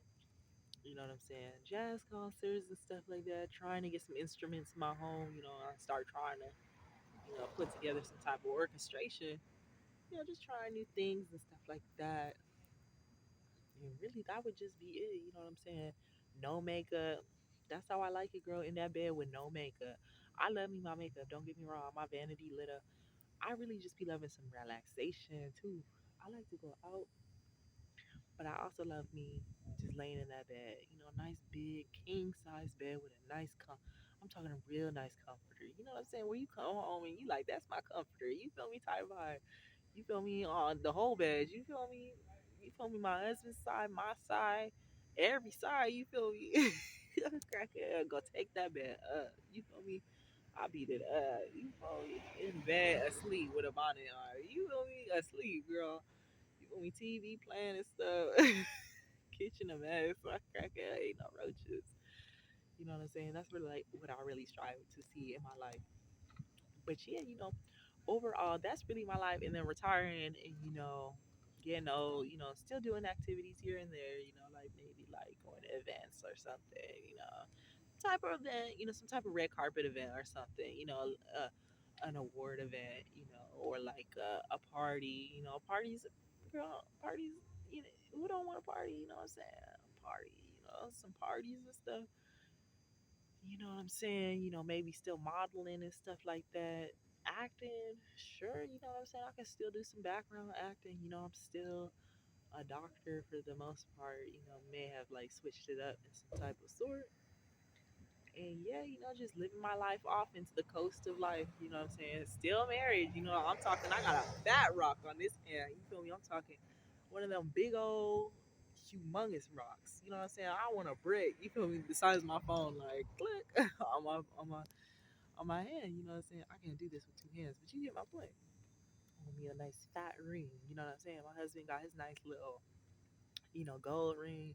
You know what I'm saying? Jazz concerts and stuff like that. Trying to get some instruments in my home. You know, I start trying to, put together some type of orchestration. You know, just trying new things and stuff like that. And really, that would just be it. You know what I'm saying? No makeup. That's how I like it, girl. In that bed with no makeup. I love me my makeup. Don't get me wrong. My vanity lit up. I really just be loving some relaxation too. I like to go out, but I also love me just laying in that bed. You know, nice big king size bed with a nice I'm talking a real nice comforter. You know what I'm saying? Where you come home and you like, that's my comforter. You feel me? Type vibe. You feel me? On the whole bed. You feel me? You feel me? My husband's side, my side, every side. You feel me? Crack it. Go take that bed up. You feel me? I beat it up. You feel me? In bed, asleep with a bonnet on. You feel me? Asleep, girl. You feel me? TV playing and stuff. Kitchen a mess. I crack it. Ain't no roaches. You know what I'm saying? That's really like what I really strive to see in my life. But yeah, overall, that's really my life. And then retiring and, getting old, still doing activities here and there, like maybe like going to events or something, type of event, some type of red carpet event or something, an award event, or like a party, parties, girl, parties, who don't want a party, you know what I'm saying? Party, some parties and stuff. You know what I'm saying? Maybe still modeling and stuff like that. Acting, sure, you know what I'm saying? I can still do some background acting. I'm still a doctor for the most part. May have like switched it up in some type of sort. And yeah, just living my life off into the coast of life. You know what I'm saying? Still married. I'm talking, I got a fat rock on this hand. You feel me? I'm talking one of them big old humongous rocks. You know what I'm saying? I want a brick. You feel me? The size of my phone, like click on my hand. You know what I'm saying? I can't do this with two hands, but you get my point. I want me a nice fat ring. You know what I'm saying? My husband got his nice little, gold ring.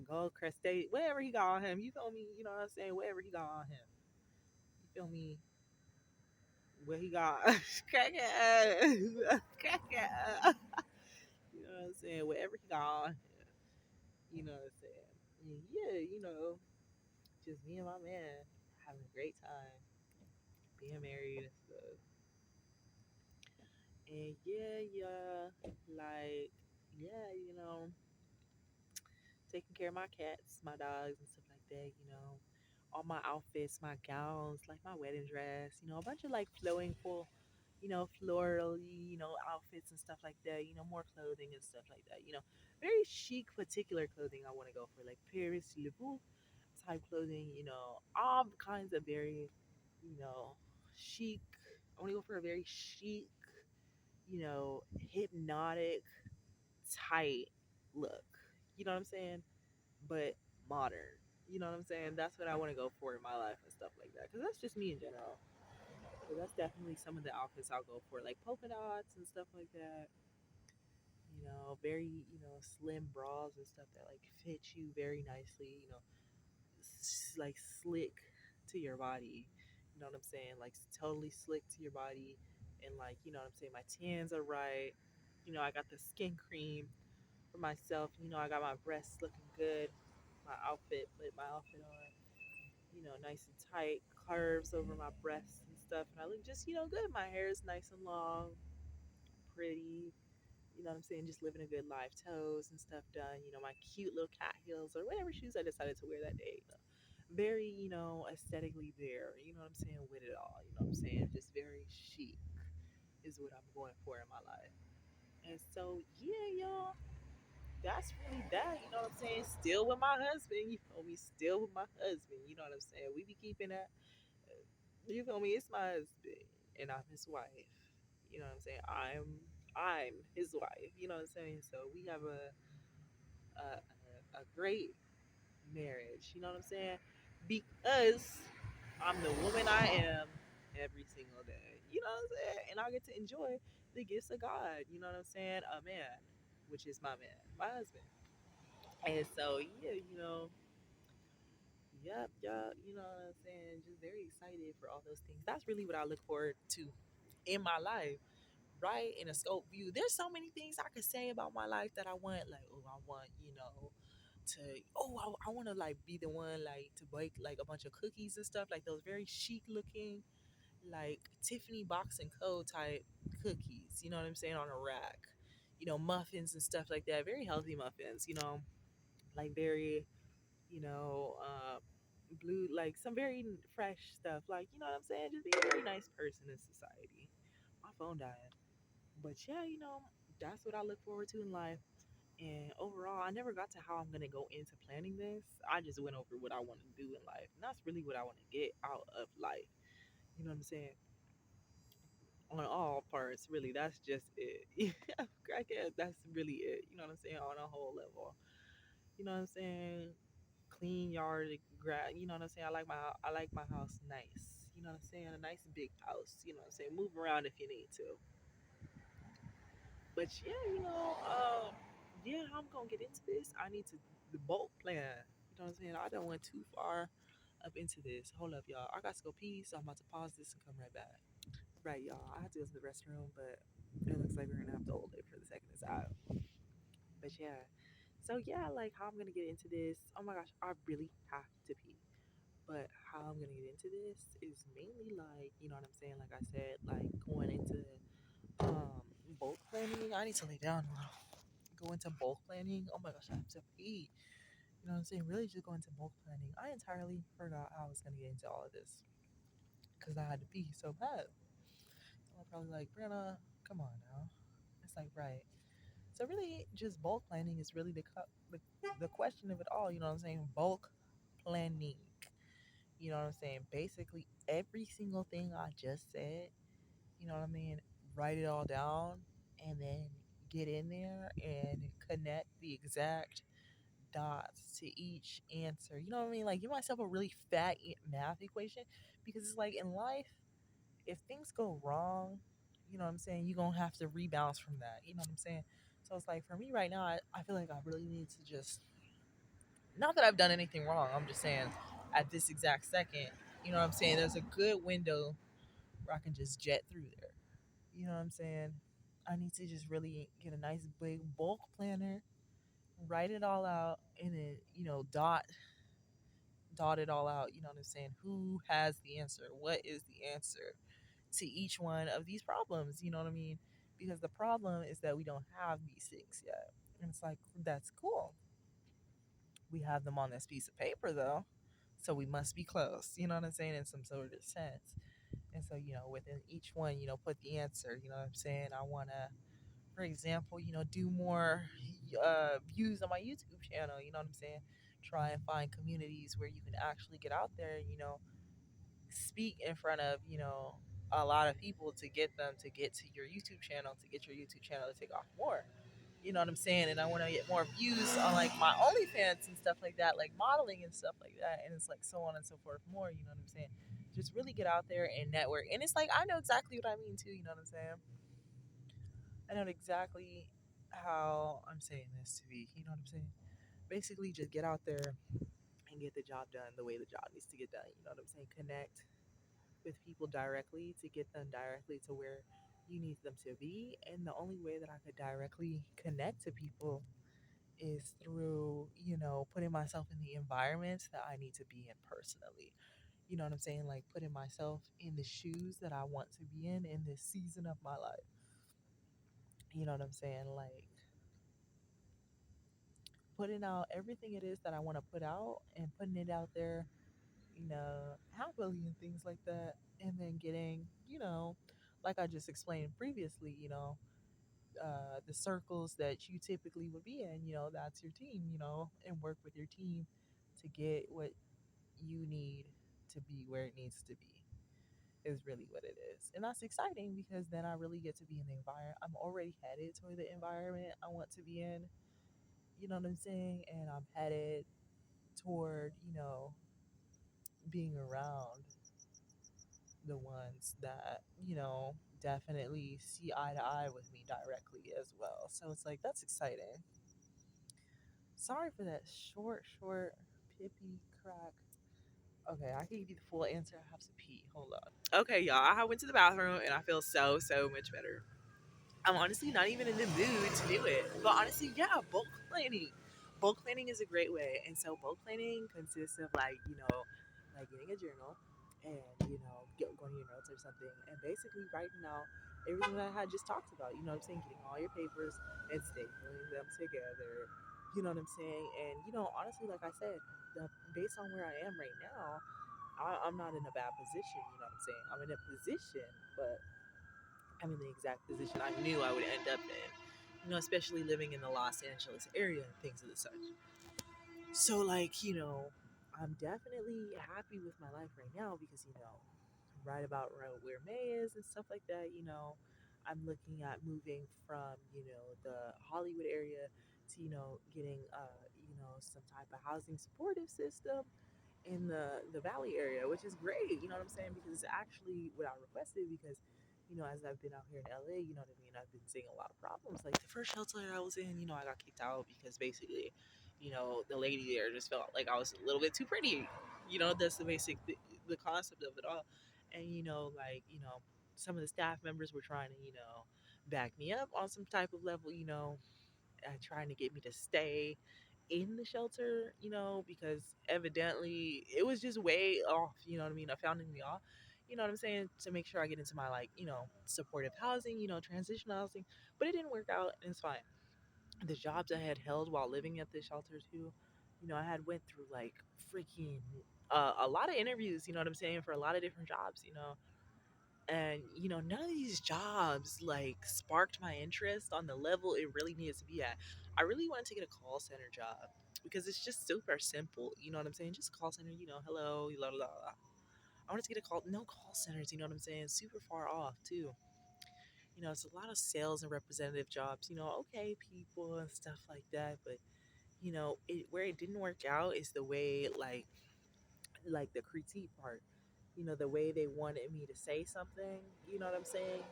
Gold crustate, whatever he got on him. You feel me? You know what I'm saying? Whatever he got on him. You feel me? What he got? Crack it. Crack it. You know what I'm saying? Whatever he got on him. You know what I'm saying? And yeah, just me and my man having a great time, being married and stuff. And yeah, like, yeah, taking care of my cats, my dogs, and stuff like that, all my outfits, my gowns, like my wedding dress, a bunch of like flowing full, floral, outfits and stuff like that, more clothing and stuff like that, very chic, particular clothing I want to go for, like Paris Le Beau type clothing, all kinds of very, you know, chic. I want to go for a very chic, hypnotic, tight look. You know what I'm saying? But modern. You know what I'm saying? That's what I want to go for in my life and stuff like that. Because that's just me in general. So that's definitely some of the outfits I'll go for, like polka dots and stuff like that. Very, slim bras and stuff that like fit you very nicely. Like slick to your body. You know what I'm saying? Like totally slick to your body. And like, what I'm saying? My tans are right. I got the skin cream for myself. I got my breasts looking good. My outfit on, nice and tight, curves over my breasts and stuff. And I look just, good. My hair is nice and long, pretty. You know what I'm saying? Just living a good life. Toes and stuff done. My cute little cat heels or whatever shoes I decided to wear that day. Very, aesthetically there. You know what I'm saying? With it all. You know what I'm saying? Just very chic is what I'm going for in my life. And so, yeah, y'all, that's really that. You know what I'm saying? Still with my husband. You feel me? Still with my husband. You know what I'm saying? We be keeping that. You feel me? It's my husband, and I'm his wife. You know what I'm saying? I'm his wife. You know what I'm saying? So we have a great marriage. You know what I'm saying? Because I'm the woman I am every single day. You know what I'm saying? And I get to enjoy the gifts of God. You know what I'm saying? A man, which is my man, my husband. And so, yeah, yep, yep, you know what I'm saying? Just very excited for all those things. That's really what I look forward to in my life, right? In a scope view. There's so many things I could say about my life that I want, like, oh, I want, to, oh, I want to, like, be the one, like, to bake, like, a bunch of cookies and stuff, like those very chic looking, like, Tiffany Box and Co. type cookies, you know what I'm saying, on a rack. Muffins and stuff like that. Very healthy muffins, like very, you know, uh, blue, like some very fresh stuff. Like, you know what I'm saying? Just be a very nice person in society. My phone died. But yeah, that's what I look forward to in life. And overall, I never got to how I'm going to go into planning this. I just went over what I want to do in life. And that's really what I want to get out of life. You know what I'm saying? On all parts, really. That's just it. Yeah, I guess that's really it. You know what I'm saying? On a whole level. You know what I'm saying? Clean yard, grass. You know what I'm saying? I like my house nice. You know what I'm saying? A nice big house. You know what I'm saying? Move around if you need to. But yeah, yeah, how I'm gonna get into this? I need to the bulk plan. You know what I'm saying? I don't went too far up into this. Hold up, y'all. I got to go pee, so I'm about to pause this and come right back. Right, y'all. I have to go to the restroom, but it looks like we're gonna have to hold it for the second it's out. But yeah. So yeah, like how I'm gonna get into this. Oh my gosh, I really have to pee. But how I'm gonna get into this is mainly like, you know what I'm saying? Like I said, like going into um bulk planning. I need to lay down a little. Go into bulk planning. Oh my gosh, I have to pee. You know what I'm saying? Really just go into bulk planning. I entirely forgot how I was gonna get into all of this because I had to pee so bad. I'm probably like, Brenna, come on now. It's like right. So really, just bulk planning is really the question of it all. You know what I'm saying? Bulk planning. You know what I'm saying? Basically, every single thing I just said, you know what I mean? Write it all down and then get in there and connect the exact dots to each answer. You know what I mean? Like, give myself a really fat math equation because it's like in life, if things go wrong, you know what I'm saying? You're going to have to rebound from that. You know what I'm saying? So it's like for me right now, I feel like I really need to just, not that I've done anything wrong, I'm just saying at this exact second, you know what I'm saying? There's a good window where I can just jet through there. You know what I'm saying? I need to just really get a nice big bulk planner, write it all out, and then, dot it all out. You know what I'm saying? Who has the answer? What is the answer to each one of these problems? You know what I mean? Because the problem is that we don't have these things yet. And it's like, that's cool. We have them on this piece of paper though. So we must be close. You know what I'm saying? In some sort of sense. And so, within each one, put the answer. You know what I'm saying? I want to, for example, do more views on my YouTube channel. You know what I'm saying? Try and find communities where you can actually get out there and, speak in front of, a lot of people to get them to get to your YouTube channel, to get your YouTube channel to take off more. You know what I'm saying? And I want to get more views on like my OnlyFans and stuff like that, like modeling and stuff like that. And it's like so on and so forth more. You know what I'm saying? Just really get out there and network. And it's like I know exactly what I mean too. You know what I'm saying? I know exactly how I'm saying this to be. You know what I'm saying? Basically, just get out there and get the job done the way the job needs to get done. You know what I'm saying? Connect with people directly to get them directly to where you need them to be. And the only way that I could directly connect to people is through, putting myself in the environments that I need to be in personally. You know what I'm saying? Like putting myself in the shoes that I want to be in this season of my life. You know what I'm saying? Like putting out everything it is that I want to put out and putting it out there, happily and things like that. And then getting, like I just explained previously, the circles that you typically would be in, that's your team, and work with your team to get what you need to be where it needs to be is really what it is. And that's exciting because then I really get to be in the environment. I'm already headed toward the environment I want to be in. You know what I'm saying? And I'm headed toward, being around the ones that, definitely see eye to eye with me directly as well. So it's like that's exciting. Sorry for that short pippy crack. Okay, I can give you the full answer. I have to pee. Hold on. Okay, y'all. I went to the bathroom and I feel so much better. I'm honestly not even in the mood to do it. But honestly, yeah, bulk planning. Bulk planning is a great way. And so bulk planning consists of like, like getting a journal and, going to your notes or something and basically writing out everything that I had just talked about. You know what I'm saying? Getting all your papers and stapling them together. You know what I'm saying? And, honestly, like I said, based on where I am right now, I'm not in a bad position. You know what I'm saying? I'm in a position, but I'm in the exact position I knew I would end up in. Especially living in the Los Angeles area and things of the such. So, like, I'm definitely happy with my life right now because, right about where May is and stuff like that, I'm looking at moving from, the Hollywood area to, getting, some type of housing supportive system in the Valley area, which is great. You know what I'm saying? Because it's actually what I requested. Because as I've been out here in LA, you know what I mean. I've been seeing a lot of problems. Like the first shelter I was in, I got kicked out because basically, the lady there just felt like I was a little bit too pretty. That's the basic the concept of it all. And some of the staff members were trying to back me up on some type of level. Trying to get me to stay in the shelter, because evidently it was just way off, you know what I mean? I found me off, you know what I'm saying, to make sure I get into my like, supportive housing, transitional housing, but it didn't work out and it's fine. The jobs I had held while living at the shelter too, I had went through like freaking a lot of interviews, you know what I'm saying, for a lot of different jobs, and none of these jobs like sparked my interest on the level it really needs to be at. I really wanted to get a call center job because it's just super simple, you know what I'm saying, just call center, hello, blah, blah, blah. I wanted to get a call, no call centers, you know what I'm saying, super far off too. It's a lot of sales and representative jobs, okay, people and stuff like that, but where it didn't work out is the way like the critique part, the way they wanted me to say something, you know what I'm saying,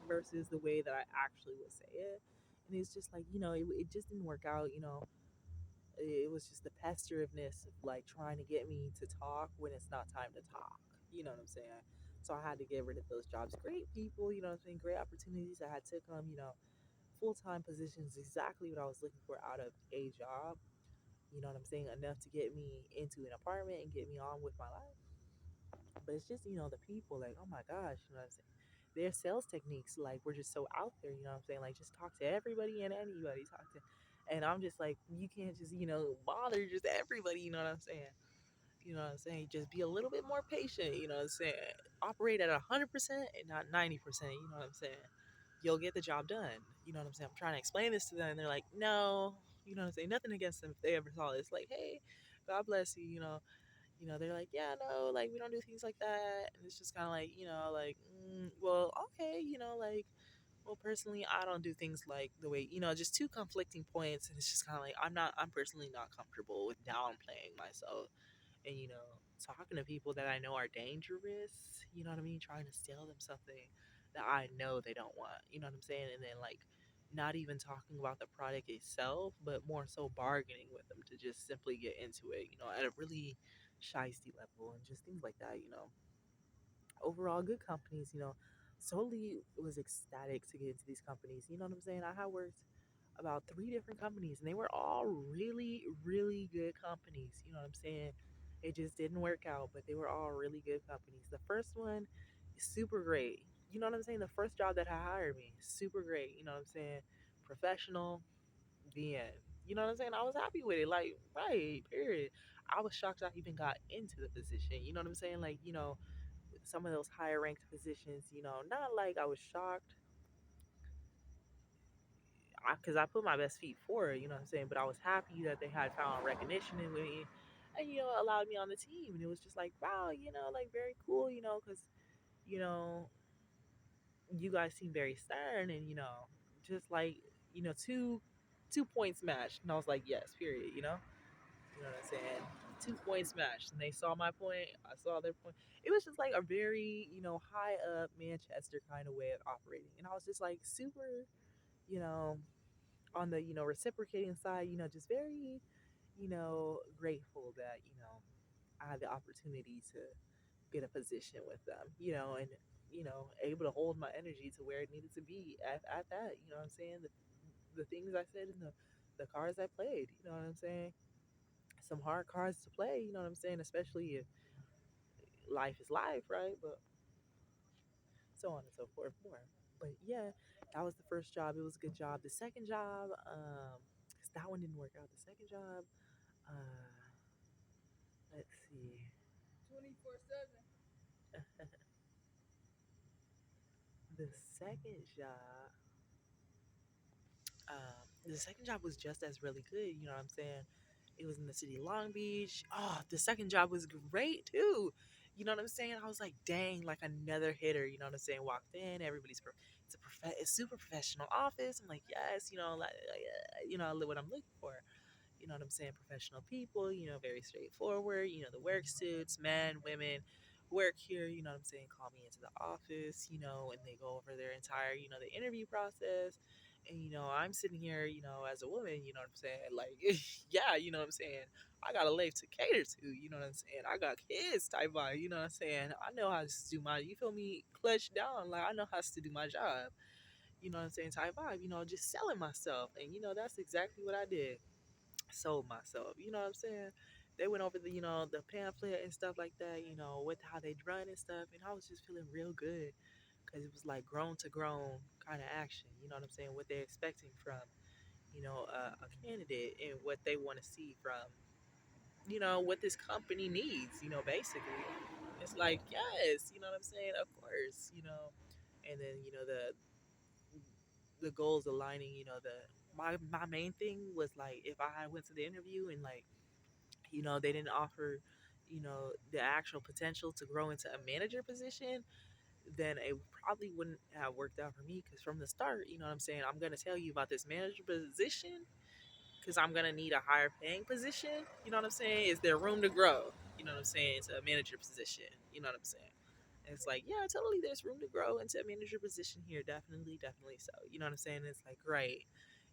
versus the way that I actually would say it. And it's just like, it just didn't work out, it was just the pestitiveness of like trying to get me to talk when it's not time to talk. You know what I'm saying? So I had to get rid of those jobs. Great people, you know what I'm saying? Great opportunities. I had took them, full time positions, exactly what I was looking for out of a job. You know what I'm saying? Enough to get me into an apartment and get me on with my life. But it's just, the people, like, oh my gosh, you know what I'm saying? Their sales techniques, like, we're just so out there, you know what I'm saying? Like, just talk to everybody and anybody, talk to. And I'm just like, you can't just, bother just everybody, you know what I'm saying? You know what I'm saying? Just be a little bit more patient, you know what I'm saying? Operate at 100% and not 90%, you know what I'm saying? You'll get the job done. You know what I'm saying? I'm trying to explain this to them, and they're like, no, you know what I'm saying? Nothing against them if they ever saw this. Like, hey, God bless you, they're like, yeah, no, like we don't do things like that, and it's just kind of like, like, well, okay, like, well, personally, I don't do things like the way, just two conflicting points, and it's just kind of like I'm personally not comfortable with downplaying myself, and talking to people that I know are dangerous, you know what I mean, trying to sell them something that I know they don't want, you know what I'm saying, and then like not even talking about the product itself, but more so bargaining with them to just simply get into it, at a really shisty level and just things like that, overall good companies, solely was ecstatic to get into these companies, you know what I'm saying. I had worked about three different companies and they were all really good companies, you know what I'm saying. It just didn't work out, but they were all really good companies. The first one is super great, you know what I'm saying. The first job that hired me, super great, you know what I'm saying, professional, the end. You know what I'm saying? I was happy with it. Like, right, period. I was shocked I even got into the position. You know what I'm saying? Like, some of those higher ranked positions, not like I was shocked because I put my best feet forward, you know what I'm saying? But I was happy that they had found recognition in me and, allowed me on the team. And it was just like, wow, like very cool, because, you know, you guys seem very stern and, just like, two points matched. And I was like, yes, period, You know what I'm saying? 2 points matched, and they saw my point. I saw their point. It was just like a very, high up Manchester kind of way of operating, and I was just like super, you know, on the, reciprocating side, just very, grateful that, I had the opportunity to get a position with them, and, able to hold my energy to where it needed to be at that, you know what I'm saying? The things I said in the cards I played, you know what I'm saying? Some hard cards to play, you know what I'm saying? Especially if life is life, right? But so on and so forth more. But yeah, that was the first job. It was a good job. The second job, 'cause that one didn't work out. The second job, let's see. 24/7. The second job, the second job was just as really good. You know what I'm saying? It was in the city of Long Beach. Oh, the second job was great too. You know what I'm saying? I was like, dang, like another hitter. You know what I'm saying? Walked in, it's it's super professional office. I'm like, yes, I live what I'm looking for. You know what I'm saying? Professional people, very straightforward, the work suits, men, women work here, you know what I'm saying? Call me into the office, and they go over their entire, the interview process. And, I'm sitting here, as a woman, you know what I'm saying? Like, yeah, you know what I'm saying? I got a life to cater to, you know what I'm saying? I got kids type vibe, you know what I'm saying? I know how to do you feel me, clutch down. Like, I know how to do my job, you know what I'm saying? Type vibe, just selling myself. And, that's exactly what I did, sold myself. You know what I'm saying? They went over the pamphlet and stuff like that. With how they run and stuff, and I was just feeling real good because it was like grown to grown kind of action. You know what I'm saying? What they're expecting from a candidate and what they want to see from what this company needs. Basically, it's like yes, you know what I'm saying? Of course, and then the goals aligning. My main thing was like if I went to the interview and like they didn't offer, the actual potential to grow into a manager position, then it probably wouldn't have worked out for me. Because from the start, you know what I'm saying, I'm going to tell you about this manager position because I'm going to need a higher paying position. You know what I'm saying? Is there room to grow? You know what I'm saying? It's a manager position. You know what I'm saying? And it's like, yeah, totally, there's room to grow into a manager position here. Definitely, definitely so. You know what I'm saying? It's like, great.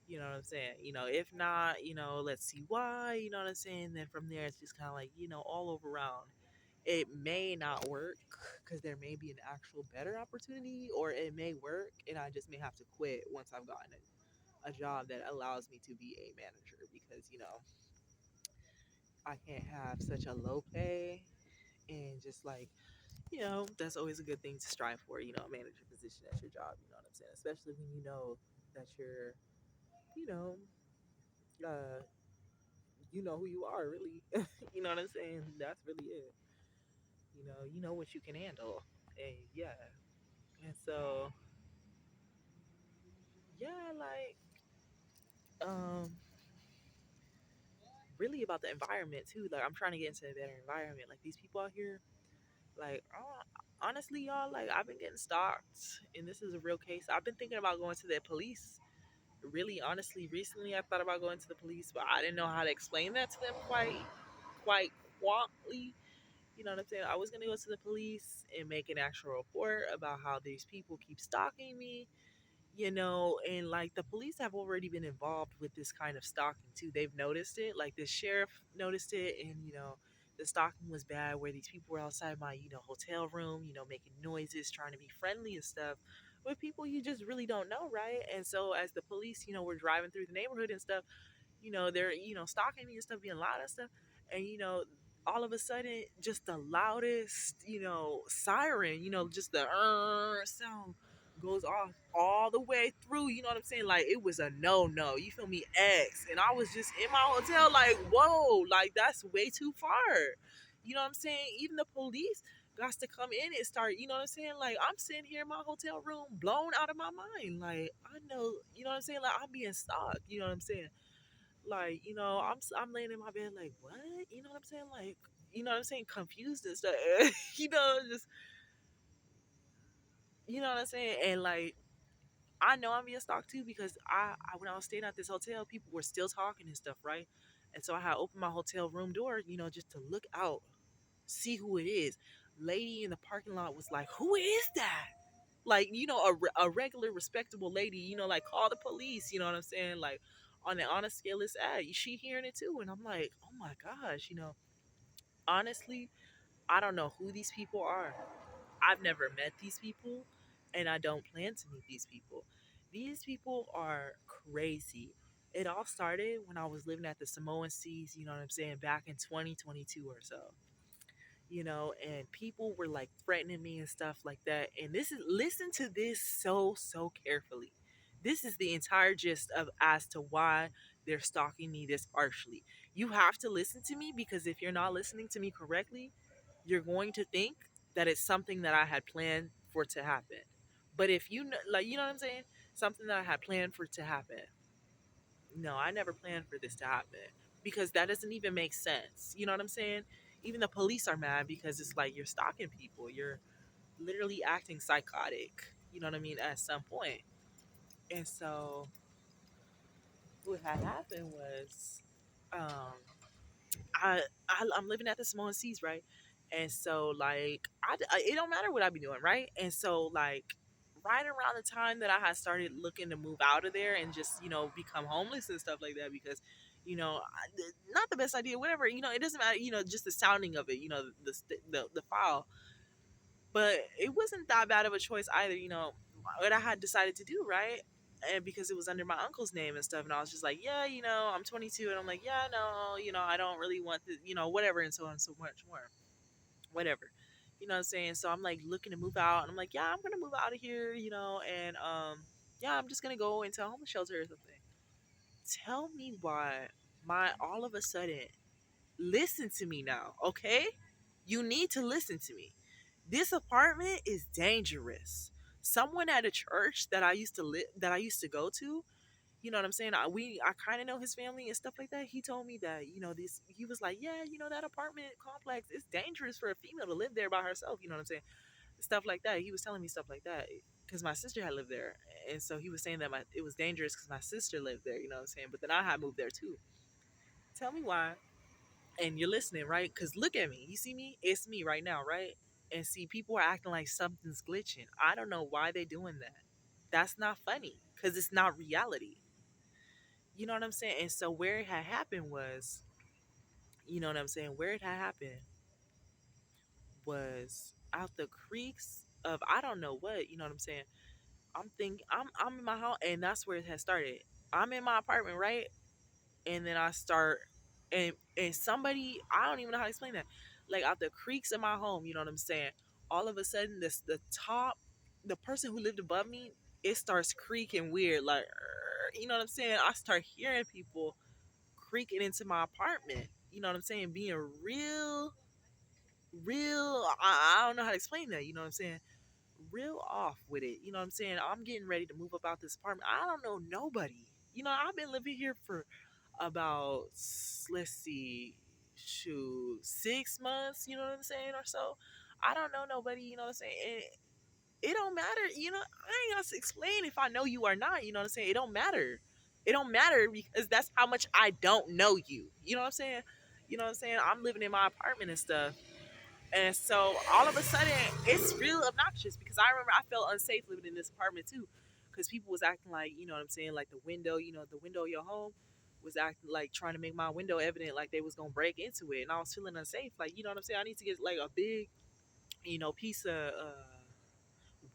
You know what I'm saying? If not, let's see why. You know what I'm saying? Then from there, it's just kind of like, all over around. It may not work because there may be an actual better opportunity, or it may work and I just may have to quit once I've gotten a job that allows me to be a manager because, I can't have such a low pay and just like, that's always a good thing to strive for, a manager position at your job. You know what I'm saying? Especially when you know that you're, you know, uh, you know who you are really. You know what I'm saying? That's really it. You know what you can handle. And yeah. And so yeah, like really about the environment too. Like I'm trying to get into a better environment. Like these people out here, like honestly, y'all, like I've been getting stalked and this is a real case. I've been thinking about going to the police. Really honestly, recently I thought about going to the police, but I didn't know how to explain that to them quite quaintly. You know what I'm saying? I was gonna go to the police and make an actual report about how these people keep stalking me, and like the police have already been involved with this kind of stalking too. They've noticed it, like the sheriff noticed it, and the stalking was bad where these people were outside my, hotel room, making noises, trying to be friendly and stuff with people you just really don't know, right? And so as the police, were driving through the neighborhood and stuff, they're, stalking me and stuff, being loud and stuff. And, all of a sudden, just the loudest, siren, just the sound goes off all the way through. You know what I'm saying? Like, it was a no. You feel me? X. And I was just in my hotel, like, whoa, like, that's way too far. You know what I'm saying? Even the police got to come in and start, you know what I'm saying? Like, I'm sitting here in my hotel room, blown out of my mind. Like, I know, you know what I'm saying? Like, I'm being stalked. You know what I'm saying? Like, I'm laying in my bed like, what? You know what I'm saying? Like, you know what I'm saying? Confused and stuff. Just you know what I'm saying? And like, I know I'm being stalked too because I when I was staying at this hotel, people were still talking and stuff, right? And so I had opened my hotel room door, just to look out, see who it is. Lady in the parking lot was like, "Who is that?" like, a regular respectable lady, like, call the police, you know what I'm saying? Like, on a scale, it's at she hearing it too, and I'm like, oh my gosh, honestly, I don't know who these people are. I've never met these people, and I don't plan to meet these people. These people are crazy. It all started when I was living at the Samoan Seas, you know what I'm saying, back in 2022 or so. And people were like threatening me and stuff like that. And listen to this so carefully. This is the entire gist of as to why they're stalking me this harshly. You have to listen to me, because if you're not listening to me correctly, you're going to think that it's something that I had planned for to happen. But if you know, like, you know what I'm saying? Something that I had planned for to happen. No, I never planned for this to happen, because that doesn't even make sense. You know what I'm saying? Even the police are mad, because it's like you're stalking people. You're literally acting psychotic. You know what I mean? At some point. And so what had happened was, um, I'm living at the Samoan Seas, right? And so like it don't matter what I be doing, right? And so like right around the time that I had started looking to move out of there and just become homeless and stuff like that, because not the best idea, whatever. It doesn't matter. Just the sounding of it. The file, but it wasn't that bad of a choice either. What I had decided to do, right? And because it was under my uncle's name and stuff, and I was just like, yeah, I'm 22, and I'm like, yeah, no, I don't really want this, whatever, and so on, so much more, whatever, what I'm saying. So I'm like looking to move out, and I'm like, yeah, I'm gonna move out of here, and yeah, I'm just gonna go into a homeless shelter or something. Tell me why my all of a sudden, listen to me now, okay? You need to listen to me. This apartment is dangerous. Someone at a church that I used to go to, you know what I'm saying? I kind of know his family and stuff like that. He told me that, this he was like, yeah, that apartment complex, it's dangerous for a female to live there by herself, you know what I'm saying? Stuff like that. He was telling me stuff like that because my sister had lived there. And so he was saying that it was dangerous because my sister lived there, you know what I'm saying? But then I had moved there too. Tell me why. And you're listening, right? Because look at me. You see me? It's me right now, right? And see, people are acting like something's glitching. I don't know why they're doing that. That's not funny because it's not reality. You know what I'm saying? And so where it had happened was, you know what I'm saying? Where it had happened was out the creeks of I don't know what, you know what I'm saying? I'm in my house, and that's where it had started. I'm in my apartment, right? And then I start, and somebody, I don't even know how to explain that. Like out the creeks of my home, you know what I'm saying? All of a sudden the person who lived above me, it starts creaking weird, like you know what I'm saying? I start hearing people creaking into my apartment. You know what I'm saying? Being real. I don't know how to explain that. You know what I'm saying? Real off with it. You know what I'm saying? I'm getting ready to move up out this apartment. I don't know nobody. I've been living here for about, let's see, shoot, 6 months. You know what I'm saying, or so. I don't know nobody. You know what I'm saying? It don't matter. I ain't gonna explain if I know you or not. You know what I'm saying? It don't matter. It don't matter because that's how much I don't know you. You know what I'm saying? You know what I'm saying? I'm living in my apartment and stuff. And so all of a sudden, it's real obnoxious because I remember I felt unsafe living in this apartment too, because people was acting like, you know what I'm saying, like the window, the window of your home was acting like trying to make my window evident, like they was gonna break into it, and I was feeling unsafe. Like, you know what I'm saying, I need to get like a big, piece of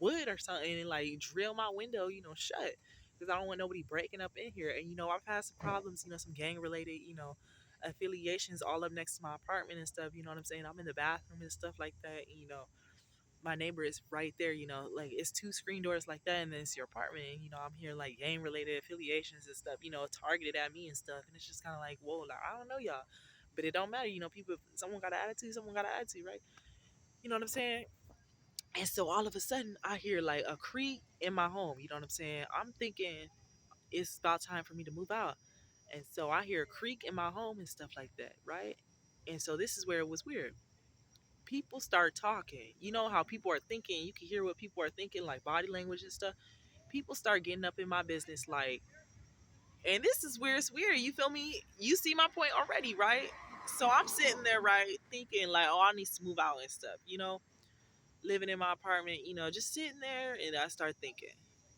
wood or something and like drill my window, shut, because I don't want nobody breaking up in here. And I've had some problems, some gang related, affiliations all up next to my apartment and stuff. You know what I'm saying? I'm in the bathroom and stuff like that. And, my neighbor is right there. Like it's two screen doors like that, and then it's your apartment. And, I'm hearing like gang related affiliations and stuff. Targeted at me and stuff. And it's just kind of like, whoa, like, I don't know y'all, but it don't matter. People, someone got an attitude, someone got an attitude, right? You know what I'm saying? And so all of a sudden, I hear like a creak in my home. You know what I'm saying? I'm thinking it's about time for me to move out. And so I hear a creak in my home and stuff like that, right? And so this is where it was weird. People start talking. You know how people are thinking. You can hear what people are thinking, like body language and stuff. People start getting up in my business, like, and this is where it's weird. You feel me? You see my point already, right? So I'm sitting there, right, thinking like, oh, I need to move out and stuff, living in my apartment, just sitting there, and I start thinking.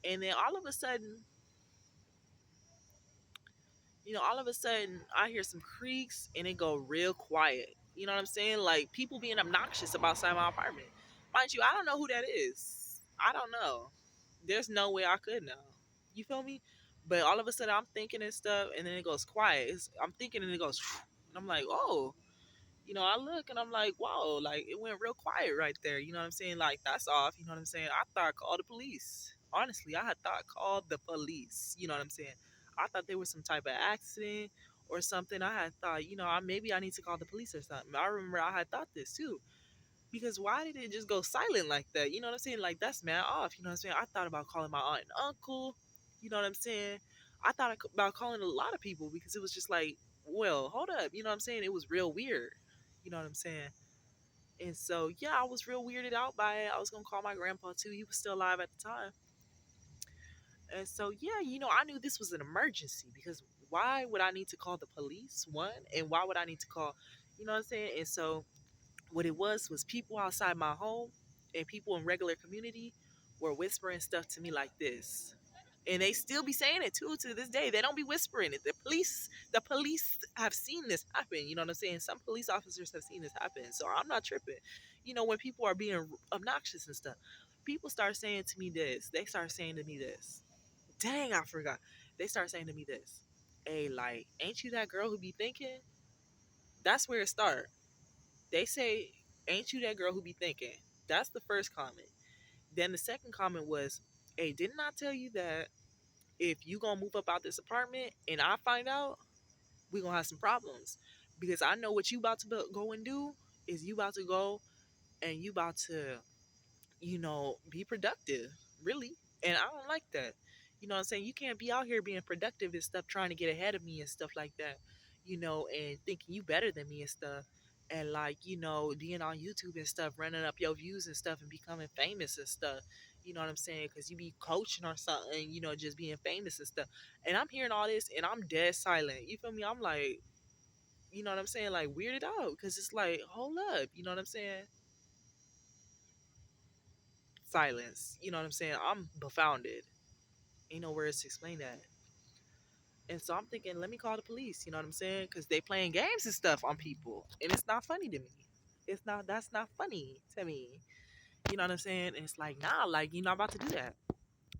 And then all of a sudden, I hear some creaks and it go real quiet. You know what I'm saying? Like people being obnoxious about outside my apartment. Mind you, I don't know who that is. I don't know. There's no way I could know. You feel me? But all of a sudden, I'm thinking and stuff, and then it goes quiet. I'm thinking and it goes, and I'm like, oh, I look and I'm like, whoa, like it went real quiet right there. You know what I'm saying? Like that's off. You know what I'm saying? I thought call the police. Honestly, I had thought call the police. You know what I'm saying? I thought there was some type of accident or something. I had thought, maybe I need to call the police or something. I remember I had thought this too. Because why did it just go silent like that? You know what I'm saying? Like that's mad off. You know what I'm saying? I thought about calling my aunt and uncle. You know what I'm saying? I thought about calling a lot of people because it was just like, well, hold up. You know what I'm saying? It was real weird. You know what I'm saying? And so yeah, I was real weirded out by it. I was gonna call my grandpa too. He was still alive at the time. And so yeah, I knew this was an emergency because why would I need to call the police? One, and why would I need to call? You know what I'm saying? And so what it was people outside my home and people in regular community were whispering stuff to me like this. And they still be saying it too to this day. They don't be whispering it. The police have seen this happen. You know what I'm saying? Some police officers have seen this happen. So I'm not tripping. When people are being obnoxious and stuff, people start saying to me this. They start saying to me this. Dang, I forgot. They start saying to me this. Hey, like, ain't you that girl who be thinking? That's where it start. They say, ain't you that girl who be thinking? That's the first comment. Then the second comment was, hey, didn't I tell you that if you gonna move up out this apartment and I find out, we gonna have some problems? Because I know what you about to go and do is you about to go and you about to, be productive, really. And I don't like that. You know what I'm saying? You can't be out here being productive and stuff, trying to get ahead of me and stuff like that, and thinking you better than me and stuff. And like, being on YouTube and stuff, running up your views and stuff and becoming famous and stuff. You know what I'm saying? Because you be coaching or something, just being famous and stuff. And I'm hearing all this and I'm dead silent. You feel me? I'm like, you know what I'm saying? Like weirded out because it's like, hold up. You know what I'm saying? Silence. You know what I'm saying? I'm befounded. Ain't no words to explain that. And so I'm thinking, let me call the police. You know what I'm saying? Because they playing games and stuff on people, and it's not funny to me. It's not. That's not funny to me. You know what I'm saying? And it's like, nah, like you're not about to do that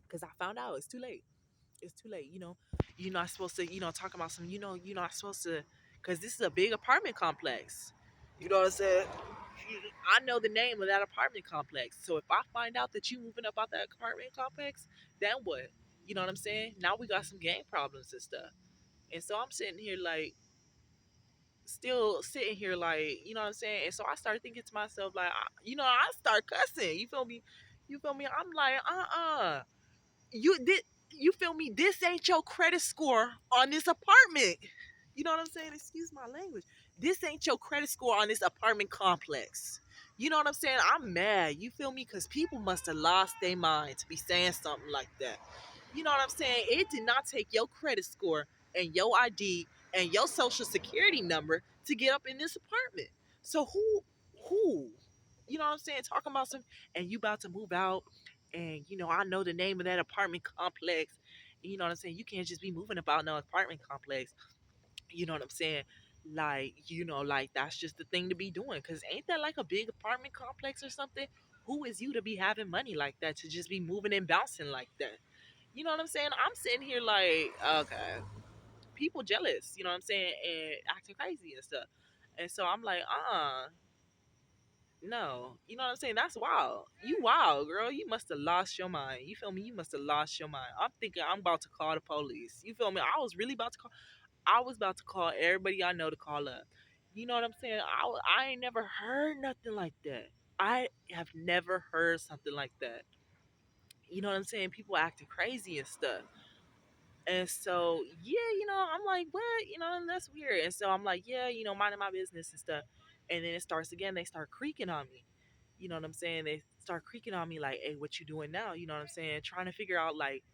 because I found out it's too late. It's too late. You're not supposed to. Talk about some. You're not supposed to, because this is a big apartment complex. You know what I'm saying? I know the name of that apartment complex. So if I find out that you moving up out that apartment complex, then what? You know what I'm saying? Now we got some gang problems and stuff. And so I'm sitting here like, still sitting here like, you know what I'm saying? And so I started thinking to myself like, I start cussing. You feel me? You feel me? I'm like, you did. You feel me? This ain't your credit score on this apartment. You know what I'm saying? Excuse my language. This ain't your credit score on this apartment complex. You know what I'm saying? I'm mad. You feel me? Because people must have lost their mind to be saying something like that. You know what I'm saying? It did not take your credit score and your ID and your social security number to get up in this apartment. So who, you know what I'm saying? Talking about some, and you about to move out, and I know the name of that apartment complex. You know what I'm saying? You can't just be moving about no apartment complex. You know what I'm saying? Like, like that's just the thing to be doing. Cause ain't that like a big apartment complex or something? Who is you to be having money like that to just be moving and bouncing like that? You know what I'm saying? I'm sitting here like, okay, people jealous, you know what I'm saying, and acting crazy and stuff. And so I'm like, no, you know what I'm saying? That's wild. You wild, girl. You must have lost your mind. You feel me? You must have lost your mind. I'm thinking I'm about to call the police. You feel me? I was really about to call. I was about to call everybody I know to call up. You know what I'm saying? I ain't never heard nothing like that. I have never heard something like that. You know what I'm saying? People acting crazy and stuff. And so, yeah, I'm like, what? And that's weird. And so I'm like, yeah, minding my business and stuff. And then it starts again. They start creaking on me. You know what I'm saying? They start creaking on me like, hey, what you doing now? You know what I'm saying? Trying to figure out like,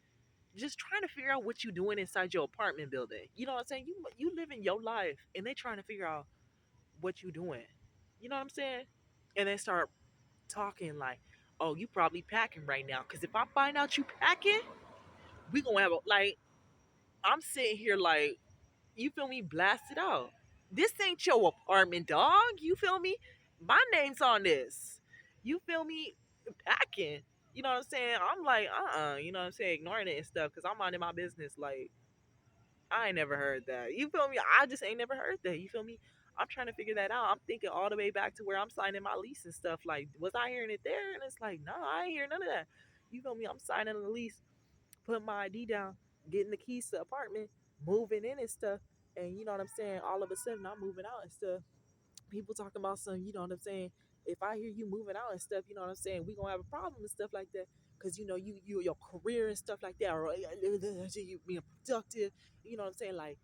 just trying to figure out what you doing inside your apartment building. You know what I'm saying? You living your life, and they trying to figure out what you doing. You know what I'm saying? And they start talking like, oh, you probably packing right now. Cause if I find out you packing, we gonna have a like. I'm sitting here like, you feel me, blasted out. This ain't your apartment, dog. You feel me? My name's on this. You feel me? Packing. You know what I'm saying? I'm like, you know what I'm saying, ignoring it and stuff because I'm minding my business. Like, I ain't never heard that. You feel me? I just ain't never heard that. You feel me? I'm trying to figure that out. I'm thinking all the way back to where I'm signing my lease and stuff. Like, was I hearing it there? And it's like, no, I ain't hear none of that. You feel me? I'm signing the lease, putting my ID down, getting the keys to the apartment, moving in and stuff. And you know what I'm saying? All of a sudden, I'm moving out and stuff. People talking about some, you know what I'm saying? If I hear you moving out and stuff, you know what I'm saying? We gonna have a problem and stuff like that. Cause you know you your career and stuff like that, or you being productive. You know what I'm saying? Like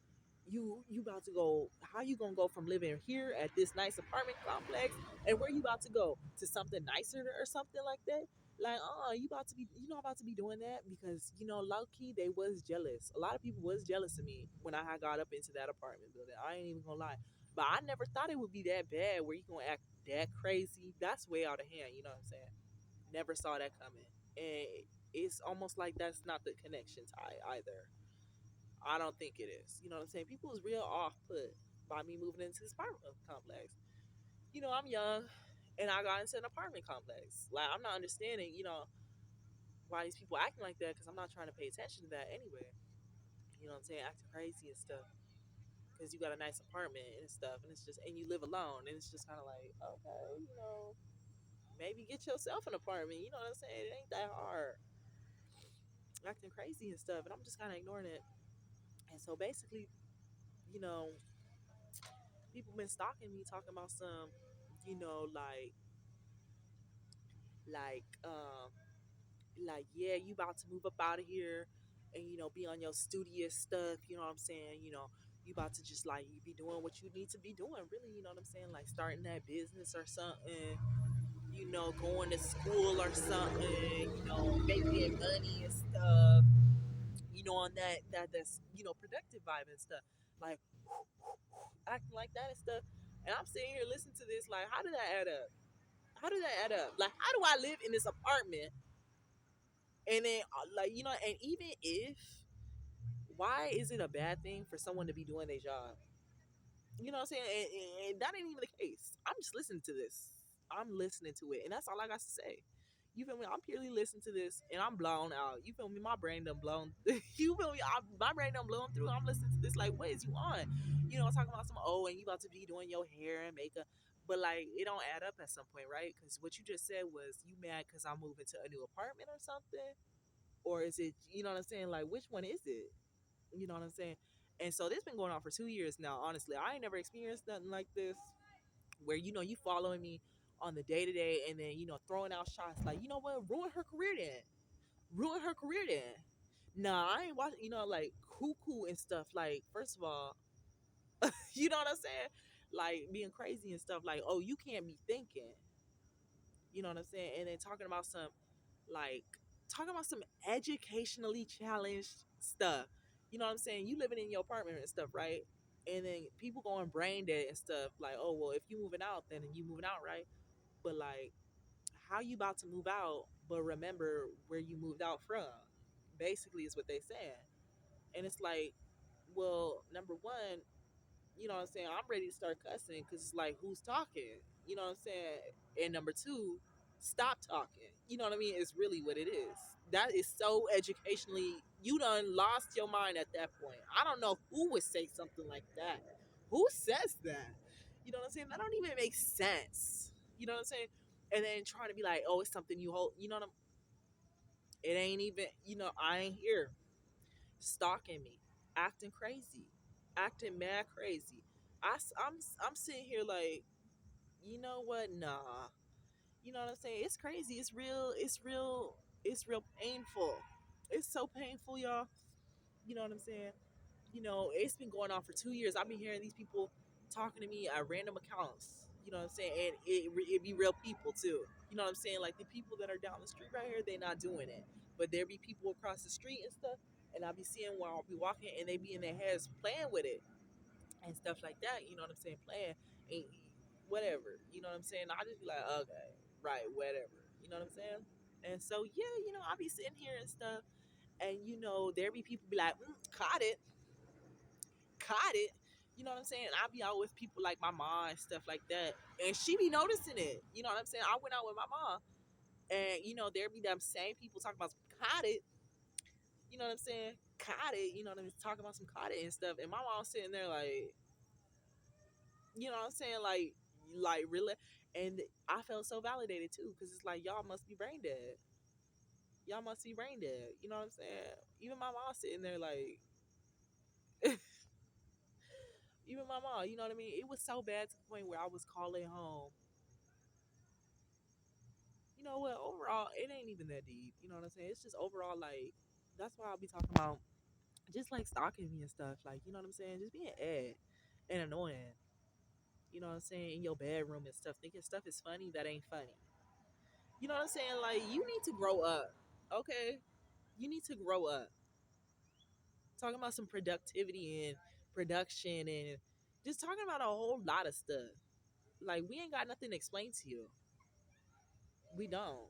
you about to go. How you gonna go from living here at this nice apartment complex, and where you about to go to something nicer or something like that? Like, you about to be, you know, about to be doing that because you know, low key they was jealous. A lot of people was jealous of me when I had got up into that apartment building. I ain't even gonna lie. But I never thought it would be that bad where you gonna act that crazy. That's way out of hand, you know what I'm saying? Never saw that coming. And it's almost like that's not the connection tie either. I don't think it is. You know what I'm saying? People was real off put by me moving into this apartment complex. You know, I'm young and I got into an apartment complex. Like I'm not understanding, you know, why these people acting like that because I'm not trying to pay attention to that anyway. You know what I'm saying? Acting crazy and stuff. Because you got a nice apartment and stuff, and it's just, and you live alone, and it's just kind of like, okay, you know, maybe get yourself an apartment. You know what I'm saying? It ain't that hard. Acting crazy and stuff, and I'm just kind of ignoring it. And so basically, you know, people been stalking me, talking about some, you know, like, yeah, you about to move up out of here, and you know, be on your studious stuff. You know what I'm saying? You know, you about to just like you be doing what you need to be doing, really. You know what I'm saying? Like starting that business or something, you know, going to school or something, you know, making money and stuff, you know, on that's you know, productive vibe and stuff. Like acting like that and stuff. And I'm sitting here listening to this, like, how did that add up? How did that add up? Like, how do I live in this apartment and then like, you know, and even if why is it a bad thing for someone to be doing their job? You know what I'm saying? And that ain't even the case. I'm just listening to this. I'm listening to it, and that's all I got to say. You feel me? I'm purely listening to this, and I'm blown out. You feel me? My brain done blown. You feel me? My brain done blown through. I'm listening to this like, what is you on? You know, talking about some, oh, and you about to be doing your hair and makeup, but like it don't add up at some point, right? Because what you just said was you mad because I'm moving to a new apartment or something, or is it? You know what I'm saying? Like, which one is it? You know what I'm saying? And so this been going on for 2 years now. Honestly, I ain't never experienced nothing like this, where you know you following me on the day to day, and then you know throwing out shots like, you know what, ruin her career then, ruin her career then. Nah, I ain't watching. You know, like cuckoo and stuff. Like, first of all, you know what I'm saying? Like being crazy and stuff. Like, oh, you can't be thinking. You know what I'm saying? And then like talking about some educationally challenged stuff. You know what I'm saying? You living in your apartment and stuff, right? And then people going brain dead and stuff like, oh well, if you moving out, then you moving out, right? But like, how you about to move out, but remember where you moved out from? Basically, is what they saying, and it's like, well, number one, you know what I'm saying? I'm ready to start cussing because it's like, who's talking? You know what I'm saying? And number two, stop talking. You know what I mean? It's really what it is. That is so educationally, you done lost your mind at that point. I don't know who would say something like that. Who says that? You know what I'm saying? That don't even make sense. You know what I'm saying? And then trying to be like, oh, it's something you hold. You know what I'm? It ain't even. You know, I ain't here stalking me, acting crazy, acting mad crazy. I'm sitting here like, you know what? Nah. You know what I'm saying? It's crazy. It's real. It's real. It's real painful. It's so painful, y'all. You know what I'm saying? You know, it's been going on for 2 years. I've been hearing these people talking to me at random accounts. You know what I'm saying? And it be real people too. You know what I'm saying? Like the people that are down the street right here, they not doing it. But there be people across the street and stuff, and I'll be seeing while I'll be walking, and they be in their heads playing with it and stuff like that. You know what I'm saying? Playing, and whatever. You know what I'm saying? I just be like, okay. right, whatever. You know what I'm saying? And so yeah, I'll be sitting here and stuff, and there be people be like, caught it, caught it. You know what I'm saying? I'll be out with people like my mom and stuff like that, and she be noticing it. You know what I'm saying? I went out with my mom, and there be them same people talking about some caught it. You know what I'm saying? Caught it. You know what I'm talking about some caught it and stuff, and my mom sitting there like, you know what I'm saying? Like really, and I felt so validated too, because it's like y'all must be brain dead. Y'all must be brain dead. You know what I'm saying? Even my mom sitting there like, even my mom. You know what I mean? It was so bad to the point where I was calling home. You know what? Overall, it ain't even that deep. You know what I'm saying? It's just overall like that's why I'll be talking about just like stalking me and stuff. Like you know what I'm saying? Just being ed and annoying. You know what I'm saying? In your bedroom and stuff, thinking stuff is funny that ain't funny. You know what I'm saying? Like you need to grow up. Okay, you need to grow up. Talking about some productivity and production and just talking about a whole lot of stuff. Like we ain't got nothing to explain to you. We don't.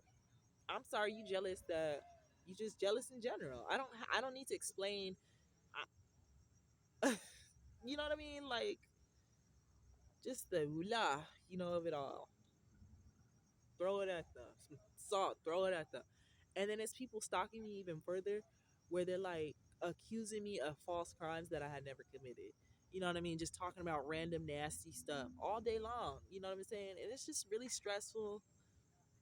I'm sorry you jealous that you just jealous in general. I don't need to explain. You know what I mean? Like just the hula, of it all. Throw it at them. Some salt, throw it at them. And then it's people stalking me even further where they're like accusing me of false crimes that I had never committed. You know what I mean? Just talking about random nasty stuff all day long. You know what I'm saying? And it's just really stressful.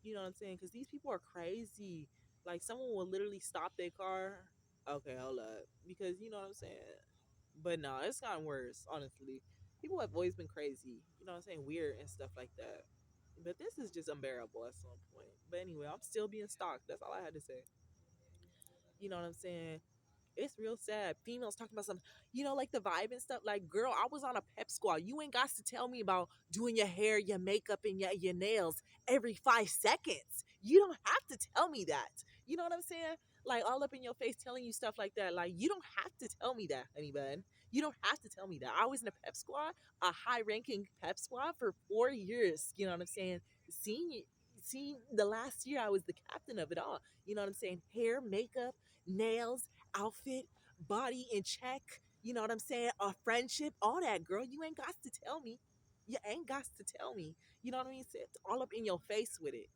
You know what I'm saying? Because these people are crazy. Like someone will literally stop their car. Okay, hold up. Because you know what I'm saying? But no, it's gotten worse, honestly. People have always been crazy. You know what I'm saying? Weird and stuff like that. But this is just unbearable at some point. But anyway, I'm still being stalked. That's all I had to say. You know what I'm saying? It's real sad. Females talking about some, like the vibe and stuff. Like, girl, I was on a pep squad. You ain't got to tell me about doing your hair, your makeup, and your nails every 5 seconds. You don't have to tell me that. You know what I'm saying? Like, all up in your face telling you stuff like that. Like, you don't have to tell me that, honey bun. You don't have to tell me that. I was in a pep squad, a high ranking pep squad for 4 years. You know what I'm saying? Seeing, seeing the last year, I was the captain of it all. You know what I'm saying? Hair, makeup, nails, outfit, body in check. You know what I'm saying? A friendship, all that, girl. You ain't got to tell me. You ain't got to tell me. You know what I mean? Sit all up in your face with it.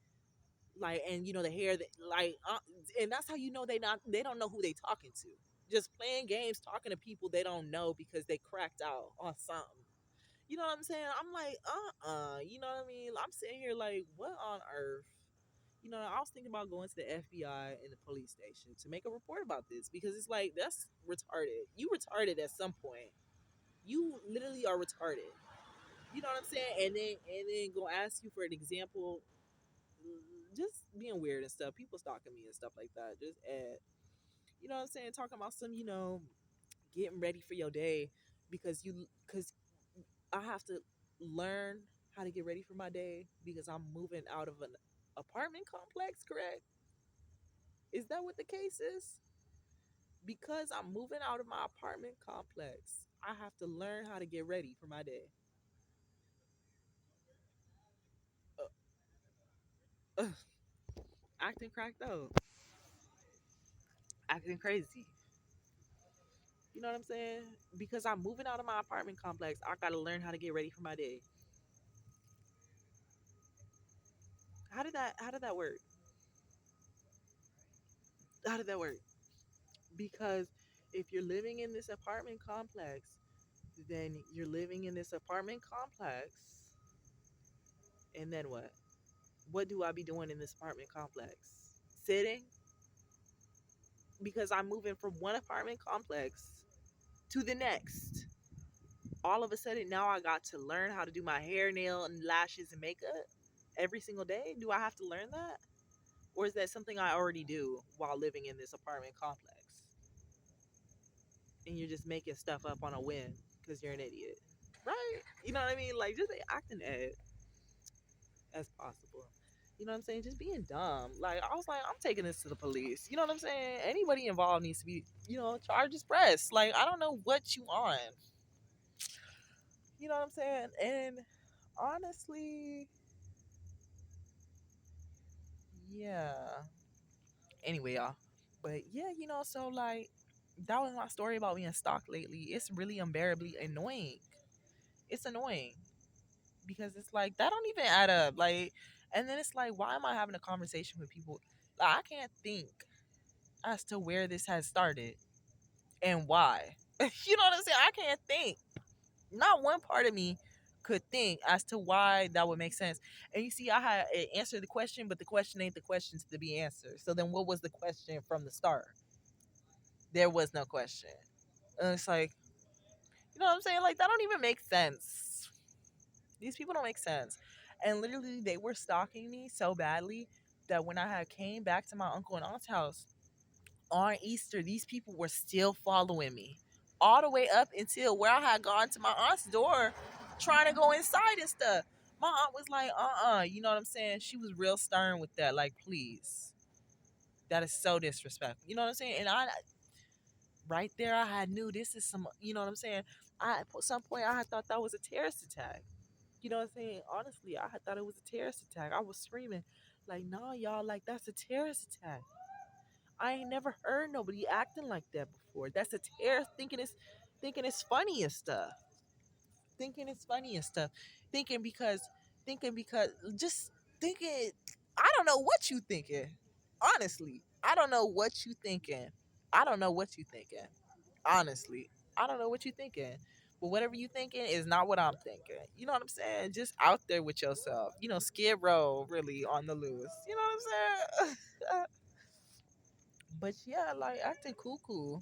Like, and the hair that, like, and that's how they don't know who they talking to. Just playing games, talking to people they don't know because they cracked out on something. You know what I'm saying? I'm like, you know what I mean? I'm sitting here like, what on earth? I was thinking about going to the FBI and the police station to make a report about this because it's like that's retarded. You retarded at some point. You literally are retarded. You know what I'm saying? And then go ask you for an example. Just being weird and stuff. People stalking me and stuff like that. Just add. You know what I'm saying? Talking about some, getting ready for your day because I have to learn how to get ready for my day because I'm moving out of an apartment complex, correct? Is that what the case is? Because I'm moving out of my apartment complex, I have to learn how to get ready for my day. Uh, acting cracked out, acting crazy. You know what I'm saying? Because I'm moving out of my apartment complex, I gotta learn how to get ready for my day. How did that work? How did that work? Because if you're living in this apartment complex, then you're living in this apartment complex, and then what? What do I be doing in this apartment complex? Sitting? Because I'm moving from one apartment complex to the next. All of a sudden, now I got to learn how to do my hair, nail, and lashes and makeup every single day. Do I have to learn that? Or is that something I already do while living in this apartment complex? And you're just making stuff up on a whim because you're an idiot. Right? You know what I mean? Like, just acting as possible. You know what I'm saying? Just being dumb. Like, I was like, I'm taking this to the police. You know what I'm saying? Anybody involved needs to be, charges pressed. Like, I don't know what you on. You know what I'm saying? And honestly, yeah. Anyway, y'all. But yeah, so like that was my story about being stalked lately. It's really unbearably annoying. It's annoying because it's like that don't even add up. Like, and then it's like, why am I having a conversation with people? Like, I can't think as to where this has started and why. You know what I'm saying? I can't think. Not one part of me could think as to why that would make sense. And you see, I had answered the question, but the question ain't the question to be answered. So then, what was the question from the start? There was no question. And it's like, you know what I'm saying? Like that don't even make sense. These people don't make sense. And literally, they were stalking me so badly that when I had came back to my uncle and aunt's house on Easter, these people were still following me all the way up until where I had gone to my aunt's door, trying to go inside and stuff. My aunt was like, you know what I'm saying? She was real stern with that. Like, please, that is so disrespectful. You know what I'm saying? And I, right there, I had knew this is some, you know what I'm saying? I at some point I had thought that was a terrorist attack. You know what I'm saying? Honestly, I had thought it was a terrorist attack. I was screaming, like, nah, y'all, like that's a terrorist attack. I ain't never heard nobody acting like that before. That's a terrorist thinking it's funny and stuff. Thinking it's funny and stuff. Thinking because just thinking I don't know what you thinking. Honestly, I don't know what you thinking. I don't know what you thinking. Honestly, I don't know what you thinking. But whatever you thinking is not what I'm thinking. You know what I'm saying? Just out there with yourself. Skid row really on the loose. You know what I'm saying? But yeah, like acting cuckoo.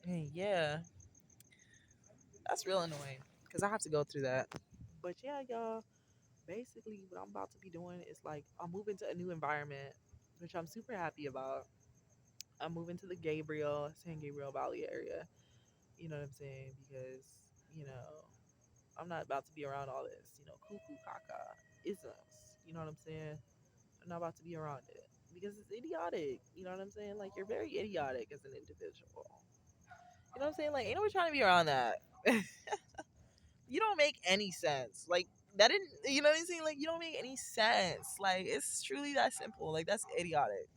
And yeah, that's real annoying because I have to go through that. But yeah, y'all, basically what I'm about to be doing is like I'm moving to a new environment, which I'm super happy about. I'm moving to the San Gabriel Valley area. You know what I'm saying? Because, you know, I'm not about to be around all this, cuckoo caca isms. You know what I'm saying? I'm not about to be around it because it's idiotic. You know what I'm saying? Like, you're very idiotic as an individual. You know what I'm saying? Like, ain't nobody trying to be around that. You don't make any sense. Like, that didn't, you know what I'm saying? Like, you don't make any sense. Like, it's truly that simple. Like, that's idiotic.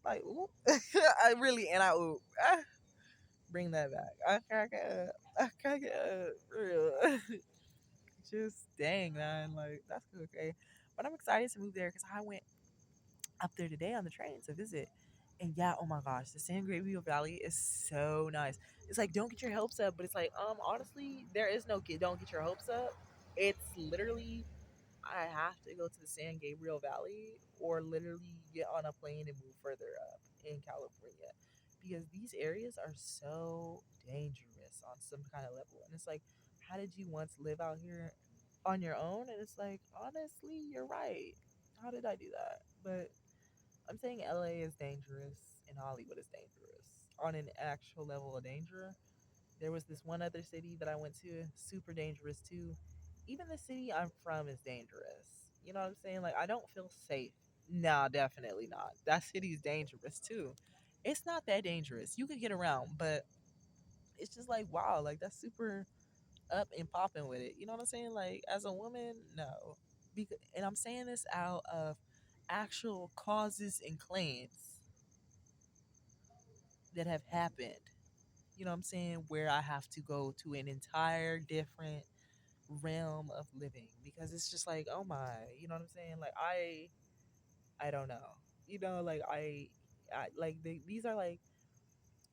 Like, oop. I really, and I oop. Bring that back. I crack it up. I crack it up. For real. Just dang, man. Like, that's okay. But I'm excited to move there because I went up there today on the train to visit. And yeah, oh my gosh, the San Gabriel Valley is so nice. It's like don't get your hopes up, but it's like honestly, there is no get don't get your hopes up. It's literally I have to go to the San Gabriel Valley or literally get on a plane and move further up in California because these areas are so dangerous on some kind of level. And it's like, how did you once live out here on your own? And it's like, honestly, you're right. How did I do that? But I'm saying LA is dangerous and Hollywood is dangerous on an actual level of danger. There was this one other city that I went to, super dangerous too. Even the city I'm from is dangerous. You know what I'm saying? Like, I don't feel safe. Nah, definitely not. That city's dangerous too. It's not that dangerous. You could get around, but it's just like, wow, like that's super up and popping with it. You know what I'm saying? Like, as a woman, no. And I'm saying this out of actual causes and claims that have happened. You know what I'm saying? Where I have to go to an entire different realm of living because it's just like, oh my, you know what I'm saying? Like I don't know. Like I like these are like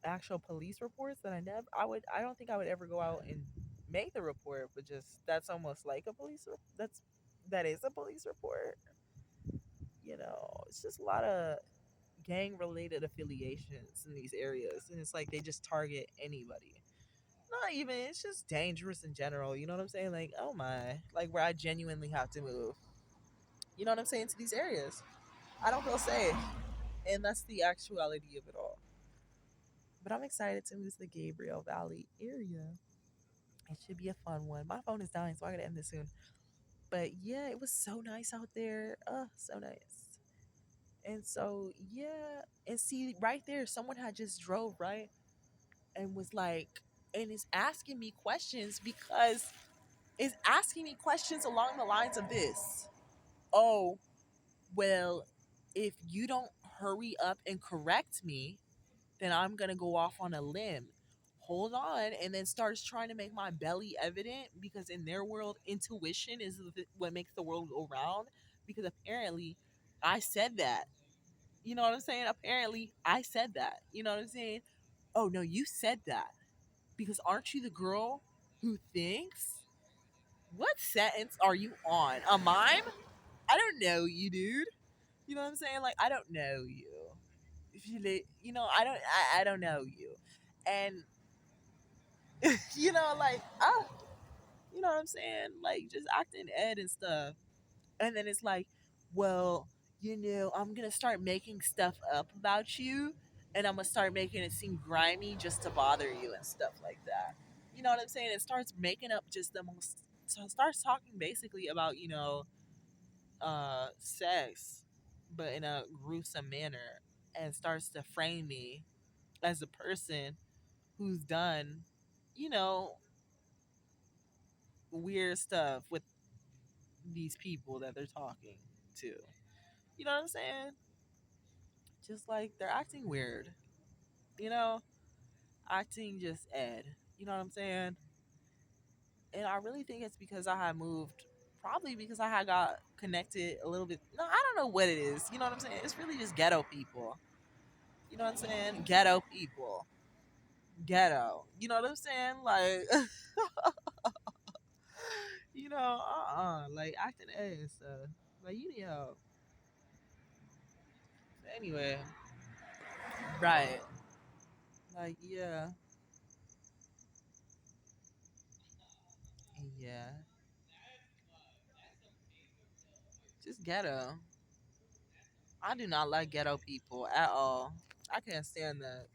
actual police reports that I don't think I would ever go out and make the report, but just that's almost like a that is a police report. It's just a lot of gang related affiliations in these areas and it's like they just target anybody. Not even, it's just dangerous in general. You know what I'm saying? Like, oh my, like where I genuinely have to move. You know what I'm saying? To these areas. I don't feel safe. And that's the actuality of it all. But I'm excited to move to the Gabriel Valley area. It should be a fun one. My phone is dying, so I gotta end this soon. But yeah, it was so nice out there. So nice. And so yeah, and see right there, someone had just drove right and was like, and is asking me questions because is asking me questions along the lines of this. Oh, well, if you don't hurry up and correct me, then I'm going to go off on a limb. Hold on. And then starts trying to make my belly evident because in their world, intuition is what makes the world go round. Because apparently, I said that. You know what I'm saying? Apparently, I said that. You know what I'm saying? Oh, no, you said that. Because aren't you the girl who thinks? What sentence are you on? A mime? I don't know you, dude. You know what I'm saying? Like, I don't know you. If you, I don't know you. And, like, you know what I'm saying? Like, just acting Ed and stuff. And then it's like, well, I'm going to start making stuff up about you. And I'm going to start making it seem grimy just to bother you and stuff like that. You know what I'm saying? It starts making up just the most. So it starts talking basically about, sex, but in a gruesome manner, and starts to frame me as a person who's done, you know, weird stuff with these people that they're talking to. You know what I'm saying? Just like they're acting weird, you know, acting just Ed. You know what I'm saying? And I really think it's because I had moved, probably because I had got connected a little bit. No, I don't know what it is. You know what I'm saying? It's really just ghetto people. You know what I'm saying? Ghetto people. Ghetto. You know what I'm saying? Like, like acting ass. Like, you need help. Anyway, right. Like, yeah. Yeah. Just ghetto. I do not like ghetto people at all. I can't stand that.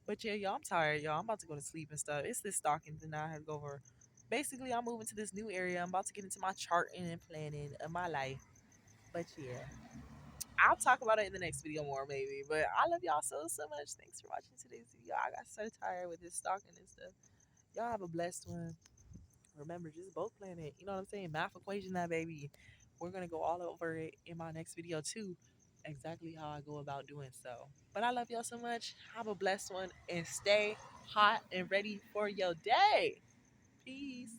But yeah, y'all, I'm tired, y'all. I'm about to go to sleep and stuff. It's this stalking thing that I had to go over. Basically, I'm moving to this new area. I'm about to get into my charting and planning of my life. But yeah, I'll talk about it in the next video more maybe. But I love y'all so much. Thanks for watching today's video. I got so tired with this stalking and stuff. Y'all have a blessed one. Remember, just both planet. You know what I'm saying? Math equation that baby. We're gonna go all over it in my next video too. Exactly how I go about doing so. But I love y'all so much. Have a blessed one and stay hot and ready for your day. Peace.